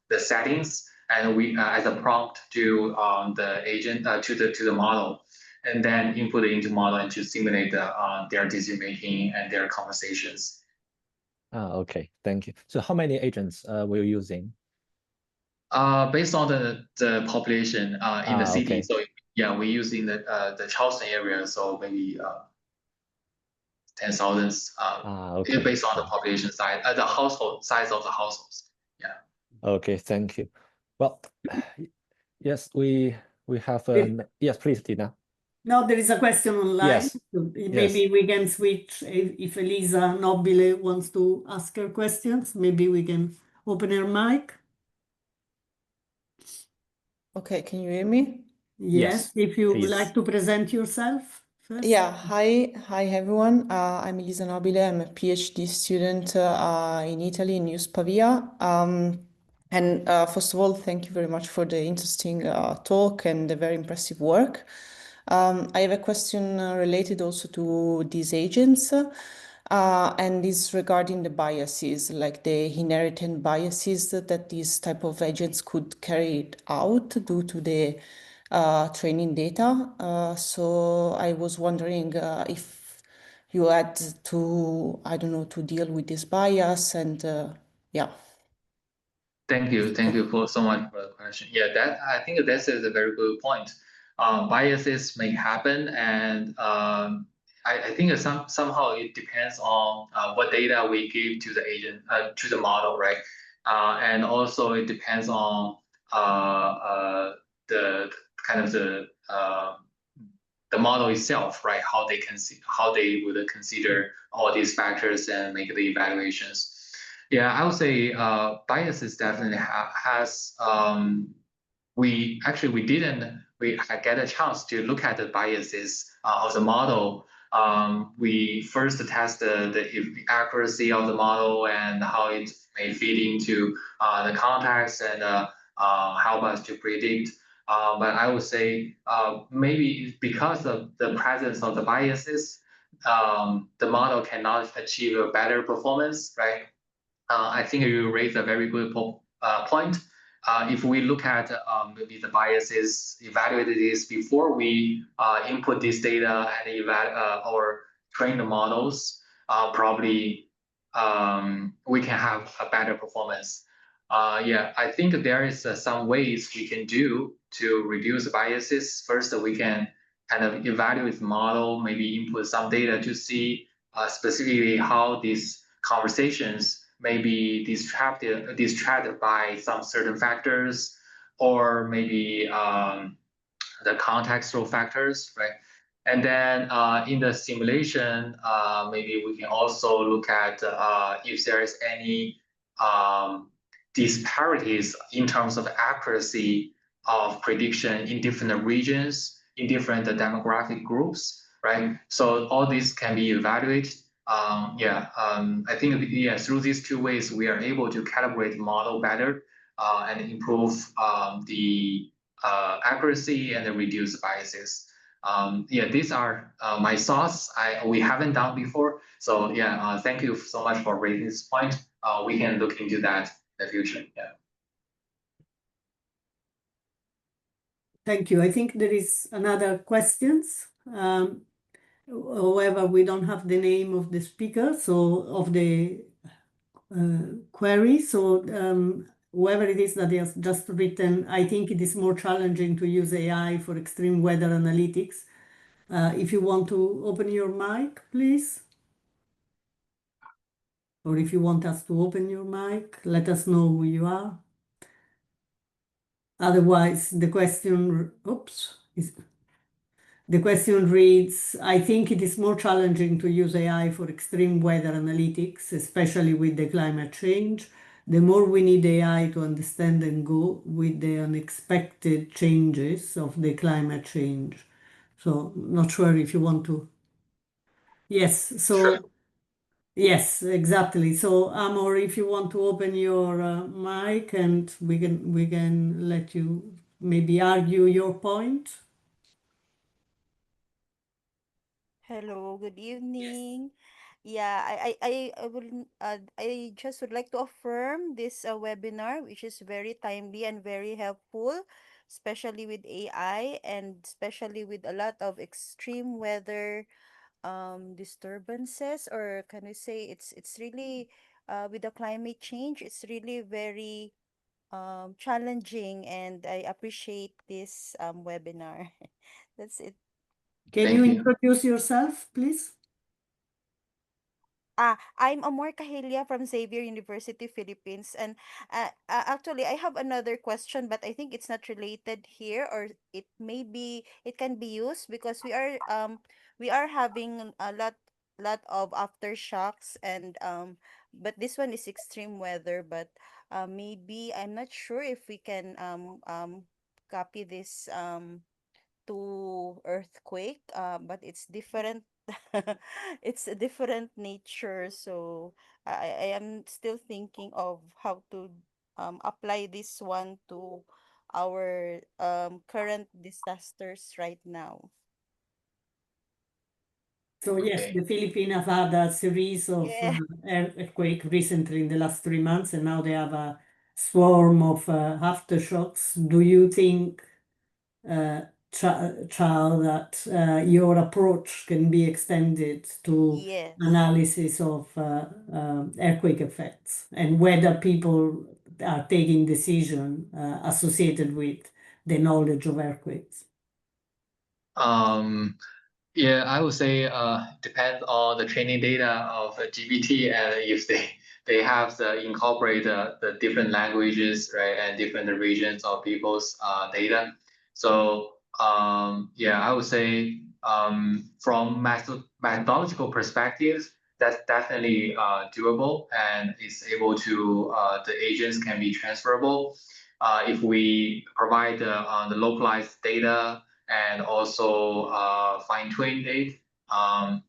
the settings, and we as a prompt to the agent to the model, and then input it into model and to simulate their decision making and their conversations. Okay, thank you. So how many agents were you using? Based on the population in the city, Okay. so yeah, we use in the Charleston area, so maybe 10,000 Okay. based on the population size, the household size of the households. Yeah. Okay, thank you. Well, yes, we have yes, please, Tina. No, there is a question online. Yes. So Yes. maybe we can switch if Elisa Nobile wants to ask her questions. Maybe we can open her mic. Okay, can you hear me? Yes, if you would please. like to present yourself first. Yeah, hi everyone. I'm Elisa Nobile. I'm a PhD student in Italy, in USP Pavia. And first of all, thank you very much for the interesting talk and the very impressive work. I have a question related also to these agents, and is regarding the biases, like the inherent biases that these type of agents could carry out due to the training data. So I was wondering if you had to, I don't know, to deal with this bias and yeah. Thank you for so much for the question. Yeah, that I think this is a very good point. Biases may happen, and I think somehow it depends on what data we give to the agent to the model, right? And also it depends on the kind of the model itself, right? How they would consider all these factors and make the evaluations. Yeah, I would say biases definitely has. We get a chance to look at the biases of the model. We first test the accuracy of the model and how it may fit into the context and help us to predict. But I would say maybe because of the presence of the biases, the model cannot achieve a better performance, right? I think you raised a very good point. if we look at maybe the biases, evaluate this before we input this data and or train the models, probably we can have a better performance. Yeah, I think there is some ways we can do to reduce biases. First, we can kind of evaluate the model, maybe input some data to see specifically how these conversations may be distracted by some certain factors, or maybe the contextual factors, right? And then in the simulation, maybe we can also look at if there is any disparities in terms of accuracy of prediction in different regions, in different demographic groups, right? So all this can be evaluated. I think through these two ways, we are able to calibrate the model better and improve the accuracy and reduce biases. These are my thoughts. We haven't done before. So thank you so much for raising this point. We can look into that in the future. Yeah. Thank you. I think there is another questions. However, we don't have the name of the speaker, so of the query. So whoever it is that has just written, I think it is more challenging to use AI for extreme weather analytics. If you want to open your mic, please. Or if you want us to open your mic, let us know who you are. Otherwise, the question, the question reads, I think it is more challenging to use AI for extreme weather analytics, especially with the climate change. The more we need AI to understand and go with the unexpected changes of the climate change. So not sure if you want to. Yes, so Sure. yes, exactly. So Amor, if you want to open your mic and we can let you maybe argue your point. Hello, good evening. Yeah, I just would like to affirm this webinar, which is very timely and very helpful, especially with AI and especially with a lot of extreme weather disturbances, or can we say it's really with the climate change, it's really very challenging, and I appreciate this webinar. That's it. Can Thank you you. introduce yourself, please? I'm Amor Cahelia from Xavier University, Philippines. And actually, I have another question, but I think it's not related here, or it can be used because we are having a lot of aftershocks, and but this one is extreme weather. But maybe I'm not sure if we can copy this to earthquake, but it's different. It's a different nature, so I am still thinking of how to apply this one to our current disasters right now. So yes, Okay. the Philippines have had a series of Yeah. earthquake recently in the last 3 months, and now they have a swarm of aftershocks. Do you think, Charles, that your approach can be extended to Yes. analysis of earthquake effects and whether people are taking decision associated with the knowledge of earthquakes? Yeah, I would say depends on the training data of GPT, and if they have the incorporate the different languages, right, and different regions of people's data. So I would say from methodological perspective, that's definitely doable, and it's able to the agents can be transferable if we provide the localized data and also fine-tune it. I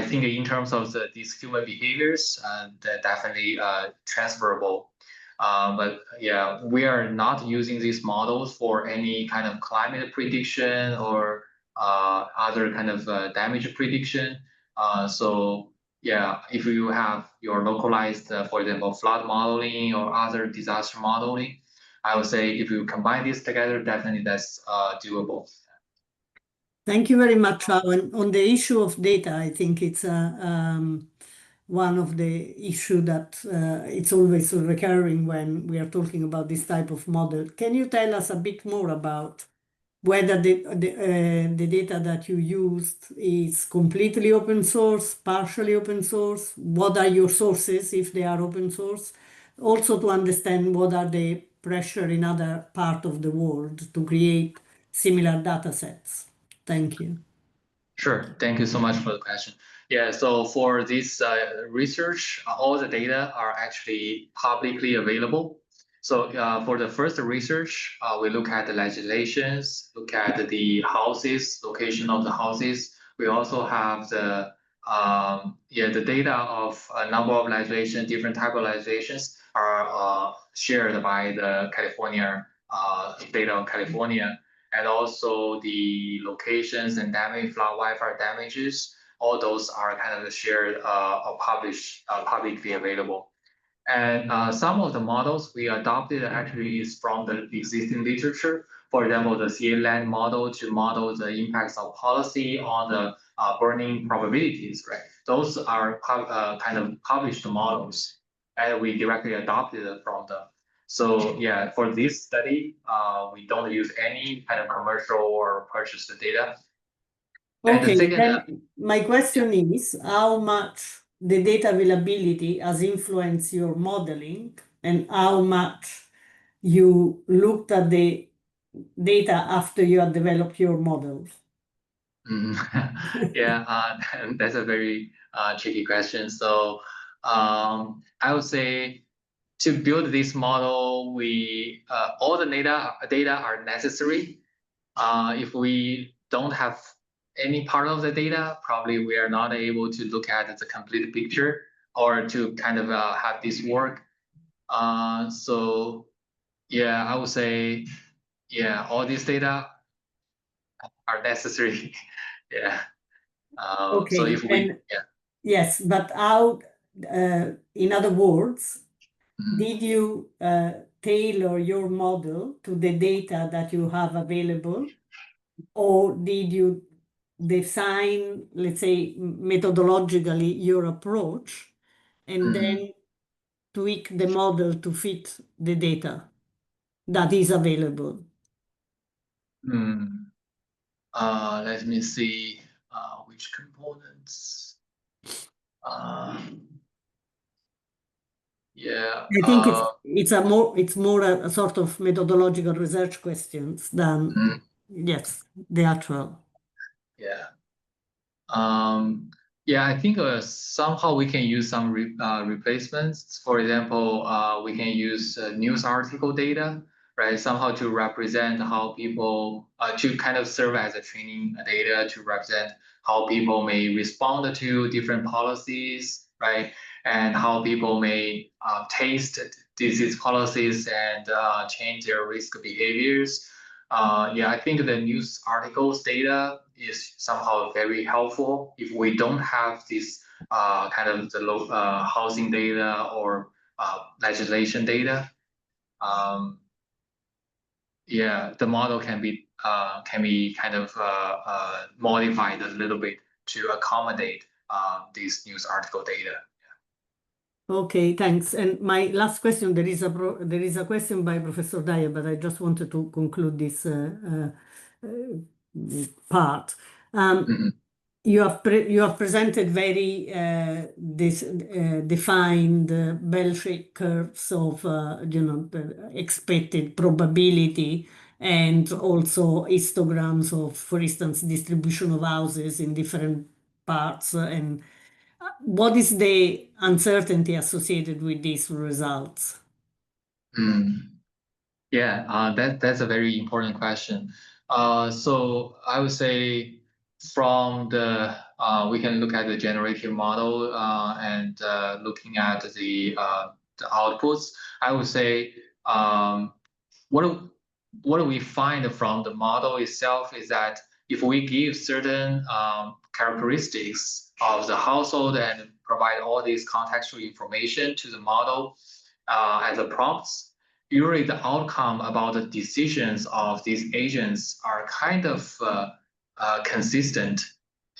think in terms of these human behaviors, they're definitely transferable. But yeah, we are not using these models for any kind of climate prediction or other kind of damage prediction. So yeah, if you have your localized, for example, flood modeling or other disaster modeling, I would say if you combine these together, definitely that's doable. Thank you very much, Alan. On the issue of data, I think it's one of the issue that it's always recurring when we are talking about this type of model. Can you tell us a bit more about whether the data that you used is completely open source, partially open source? What are your sources if they are open source? Also to understand what are the pressure in other part of the world to create similar data sets. Thank you. Sure. Thank you so much for the question. Yeah, so for this research, all the data are actually publicly available. So for the first research, we look at the legislations, look at the houses, location of the houses. We also have the the data of a number of legislation, different type of legislations are shared by the California data of California, and also the locations and damage, wildfire damages. All those are kind of shared or published publicly available. And some of the models we adopted actually is from the existing literature. For example, the CA land model to model the impacts of policy on the burning probabilities, right? Those are kind of published models, and we directly adopted from them. So yeah, for this study, we don't use any kind of commercial or purchased data. And the Okay, second, then my question is how much the data availability has influenced your modeling and how much you looked at the data after you had developed your models? yeah, that's a very tricky question. So I would say to build this model, we all the data are necessary. If we don't have any part of the data, probably we are not able to look at the complete picture or to kind of have this work. So yeah, I would say yeah, all these data are necessary. Yeah. So Okay, if we yeah. yes, but how, in other words, Mhm. did you tailor your model to the data that you have available, or did you design, let's say, methodologically your approach and then tweak the model to fit the data that is available? Let me see which components. Yeah. I think it's more a sort of methodological research questions than yes, the actual. Yeah. Yeah, I think somehow we can use some replacements. For example, we can use news article data, right? Somehow to represent how people, to kind of serve as a training data to represent how people may respond to different policies, right? And how people may taste these policies and change their risk behaviors. Yeah, I think the news articles data is somehow very helpful if we don't have this kind of the housing data or legislation data. Yeah, the model can be kind of modified a little bit to accommodate this news article data. Okay, thanks. And my last question, there is a question by Professor Dyer, but I just wanted to conclude this part. You have presented very defined bell-shaped curves of the expected probability and also histograms of, for instance, distribution of houses in different parts. And what is the uncertainty associated with these results? Yeah, that's a very important question. So I would say from the we can look at the generative model and looking at the outputs. I would say what do we find from the model itself is that if we give certain characteristics of the household and provide all these contextual information to the model as a prompts, usually the outcome about the decisions of these agents are kind of consistent.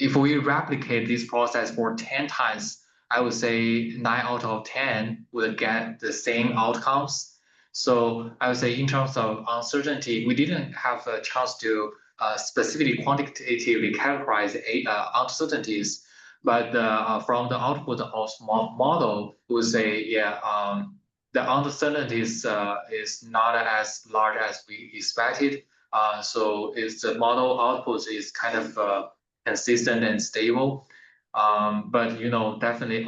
If we replicate this process for 10 times, I would say 9 out of 10 would get the same outcomes. So I would say in terms of uncertainty, we didn't have a chance to specifically quantitatively characterize uncertainties, but from the output of model, we would say, yeah, the uncertainty is not as large as we expected. So it's the model output is kind of consistent and stable. But definitely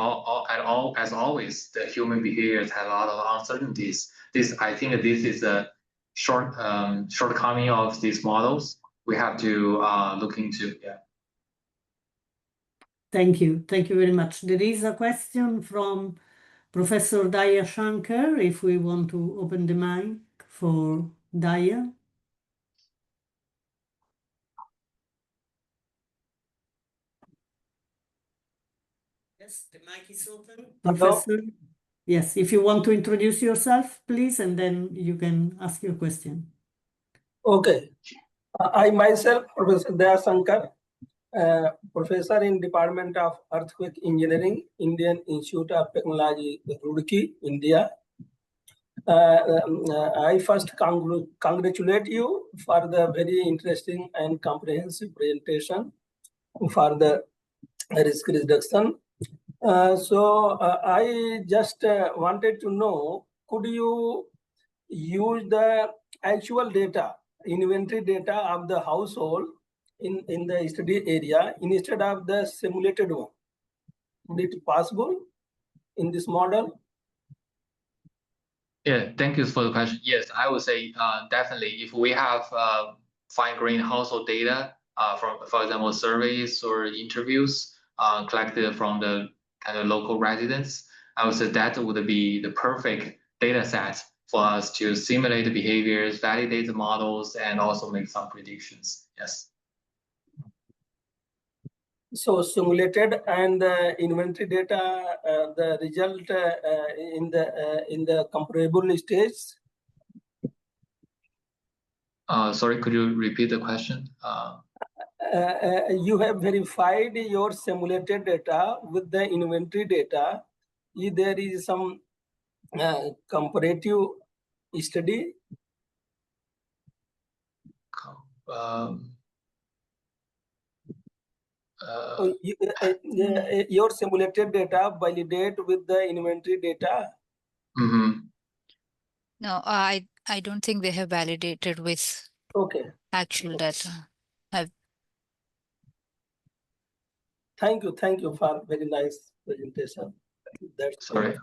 as always, the human behaviors have a lot of uncertainties. I think this is a shortcoming of these models. We have to look into. Yeah. Thank you. Thank you very much. There is a question from Professor Daya Shankar, if we want to open the mic for Daya. Yes, the mic is open. Professor, yes, if you want to introduce yourself, please, and then you can ask your question. Okay. I myself, Professor Daya Shankar, professor in Department of Earthquake Engineering, Indian Institute of Technology, Roorkee, India. I first congratulate you for the very interesting and comprehensive presentation for the risk reduction. I just wanted to know, could you use the actual data, inventory data of the household in the study area instead of the simulated one? Would it be possible in this model? Yeah, thank you for the question. Yes, I would say definitely if we have fine-grained household data from, for example, surveys or interviews collected from the kind of local residents, I would say that would be the perfect data set for us to simulate the behaviors, validate the models, and also make some predictions. Yes. So simulated and inventory data, the result in the comparable stage. Sorry, could you repeat the question? You have verified your simulated data with the inventory data. If there is some comparative study. Your simulated data validate with the inventory data. No, I don't think they have validated with actual data. Thank you for very nice presentation. That's sorry,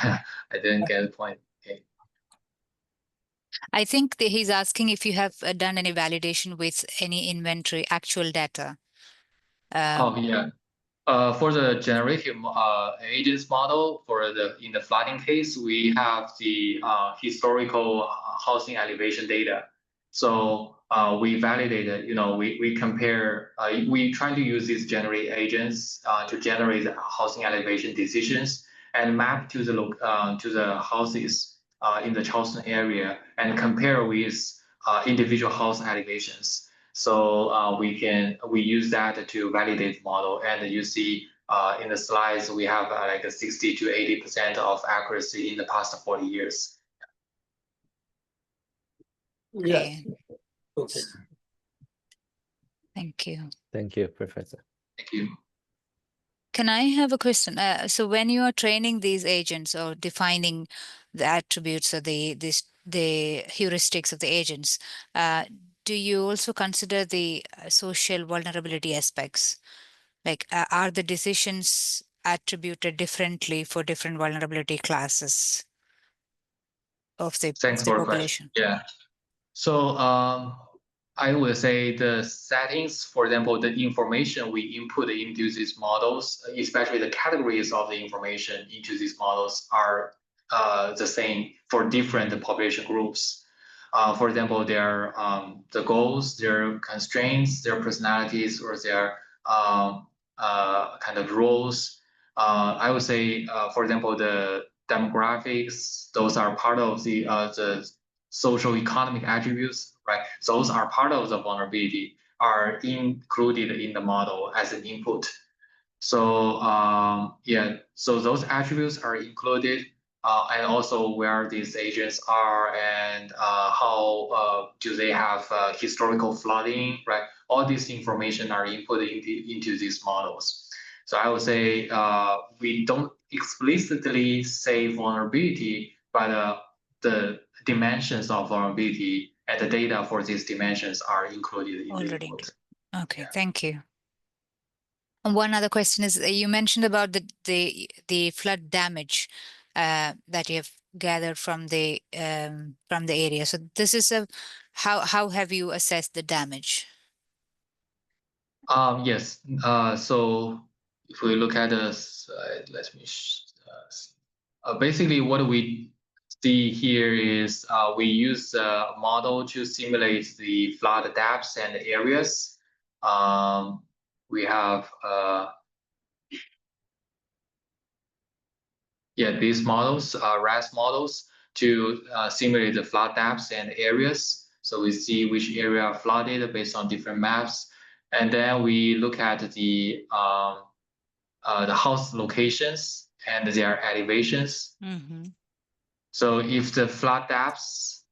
I didn't get the point. Okay. I think he's asking if you have done any validation with any inventory actual data. Oh yeah. For the generative agents model, in the flooding case, we have the historical housing elevation data. So we validated, we compare, we try to use these generate agents to generate housing elevation decisions and map to the houses in the Charleston area and compare with individual house elevations. So we use that to validate the model, and you see in the slides we have like a 60 to 80% of accuracy in the past 40 years. Yeah. Okay. Thank you. Thank you, Professor. Thank you. Can I have a question? So when you are training these agents or defining the attributes or the heuristics of the agents, do you also consider the social vulnerability aspects? Like, are the decisions attributed differently for different vulnerability classes of the population? Yeah. So I would say the settings, for example, the information we input into these models, especially the categories of the information into these models are the same for different population groups. For example, their the goals, their constraints, their personalities, or their kind of roles. I would say, for example, the demographics, those are part of the social economic attributes, right? Those are part of the vulnerability, are included in the model as an input. So yeah, so those attributes are included, and also where these agents are, and how do they have historical flooding, right? All this information are input into these models. So I would say we don't explicitly say vulnerability, but the dimensions of vulnerability and the data for these dimensions are included in the Already input. Okay, Yeah. thank you. And one other question is, you mentioned about the flood damage that you have gathered from the area. So this is how have you assessed the damage? Yes. So if we look at this, let me basically what we see here is we use a model to simulate the flood depths and areas. We have these models, RAS models, to simulate the flood depths and areas. So we see which area are flooded based on different maps, and then we look at the house locations and their elevations. Mm-hmm. So if the flood depths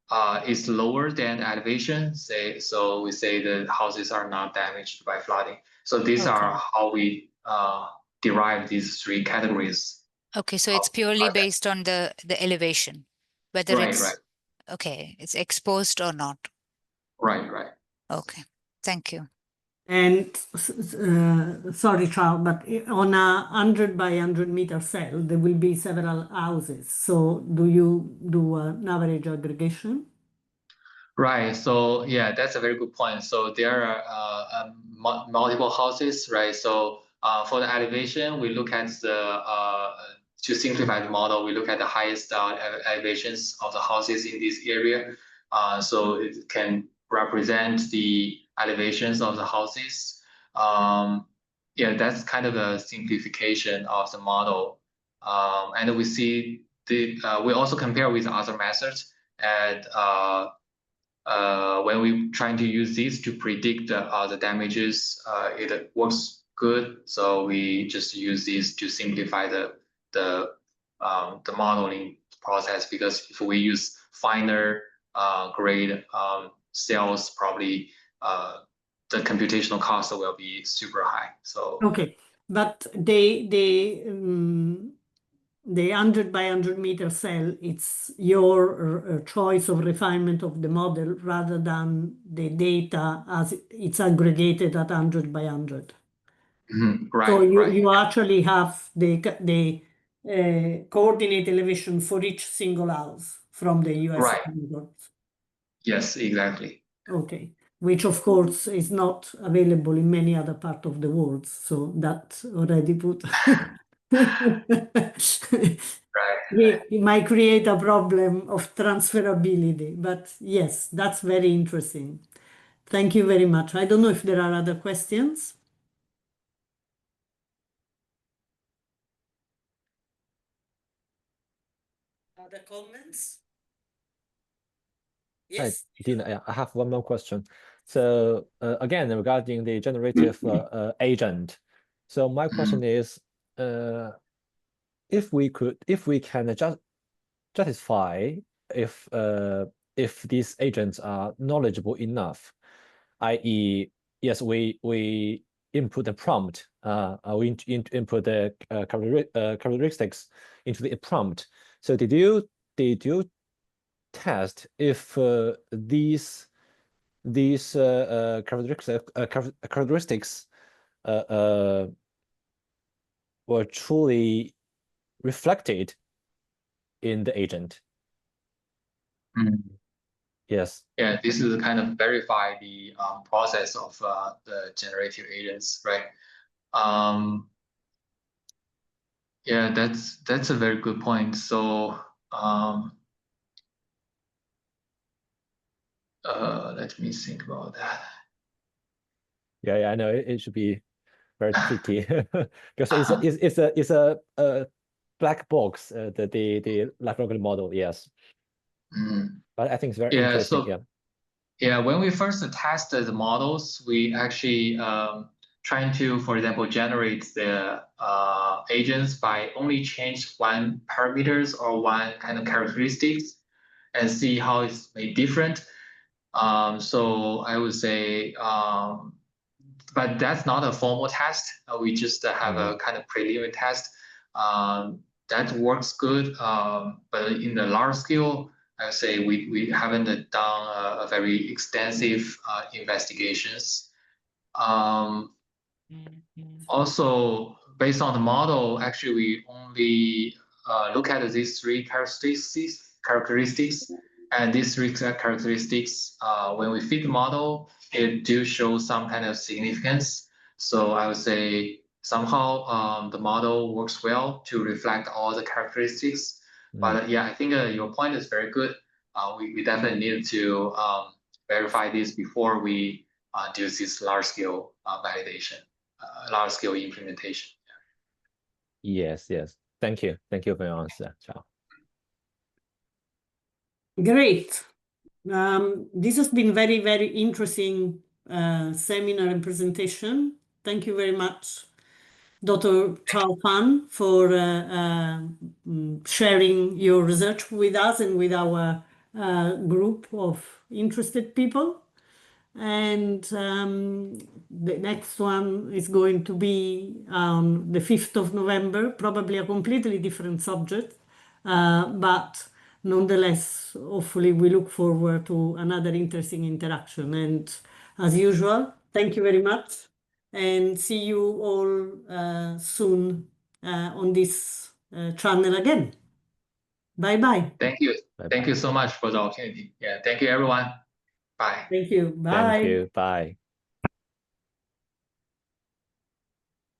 is lower than elevation, so we say the houses are not damaged by flooding. So these are how we derive these three categories. Okay, so it's purely based on the elevation, whether Right. Okay, it's exposed or not. Right. Okay, thank you. And sorry, Charles, but on a 100 by 100 meter cell, there will be several houses. So do you do an average aggregation? Right. So yeah, that's a very good point. So there are multiple houses, right? So for the elevation, we look at to simplify the model, we look at the highest elevations of the houses in this area. So it can represent the elevations of the houses. Yeah, that's kind of a simplification of the model. And we see we also compare with other methods, and when we trying to use these to predict the damages, it works good. So we just use these to simplify the modeling process, because if we use finer grade cells, probably the computational cost will be super high. So okay, but the 100 by 100 meter cell, it's your choice of refinement of the model rather than the data as it's aggregated at 100 by 100. right. So you actually have the coordinate elevation for each single house from the US records. Yes, exactly. Okay, which of course is not available in many other parts of the world. So that already put it might create a problem of transferability, but yes, that's very interesting. Thank you very much. I don't know if there are other questions. Other comments? Yes. Dina, I have one more question. So again, regarding the generative agent. So my question is, if we can justify if these agents are knowledgeable enough, i.e., yes, we input the prompt, we input the characteristics into the prompt. So did you test if these characteristics were truly reflected in the agent? Yes. Yeah, this is kind of verify the process of the generative agents, right? Yeah, that's a very good point. So Let me think about that. Yeah, I know it should be very tricky because it's a black box, the life language model, yes. But I think it's very interesting. Yeah, when we first tested the models, we actually trying to, for example, generate the agents by only change one parameters or one kind of characteristics and see how it's made different. So I would say, but that's not a formal test. We just have a kind of preliminary test that works good. But in the large scale, I would say we haven't done a very extensive investigations. Also, based on the model, actually, we only look at these three characteristics, and these three characteristics, when we fit the model, it do show some kind of significance. So I would say somehow the model works well to reflect all the characteristics. But yeah, I think your point is very good. We definitely need to verify this before we do this large scale validation. Large scale implementation. Yes. Thank you for your answer, Chao. Great. This has been very, very interesting seminar and presentation. Thank you very much, Dr. Chao Fan, for sharing your research with us and with our group of interested people. And the next one is going to be on the 5th of November, probably a completely different subject, but nonetheless, hopefully we look forward to another interesting interaction. And as usual, thank you very much and see you all soon on this channel again. Bye-bye. Thank you. Bye-bye. Thank you so much for the opportunity. Yeah, thank you everyone. Bye. Thank you. Bye. Thank you. Bye.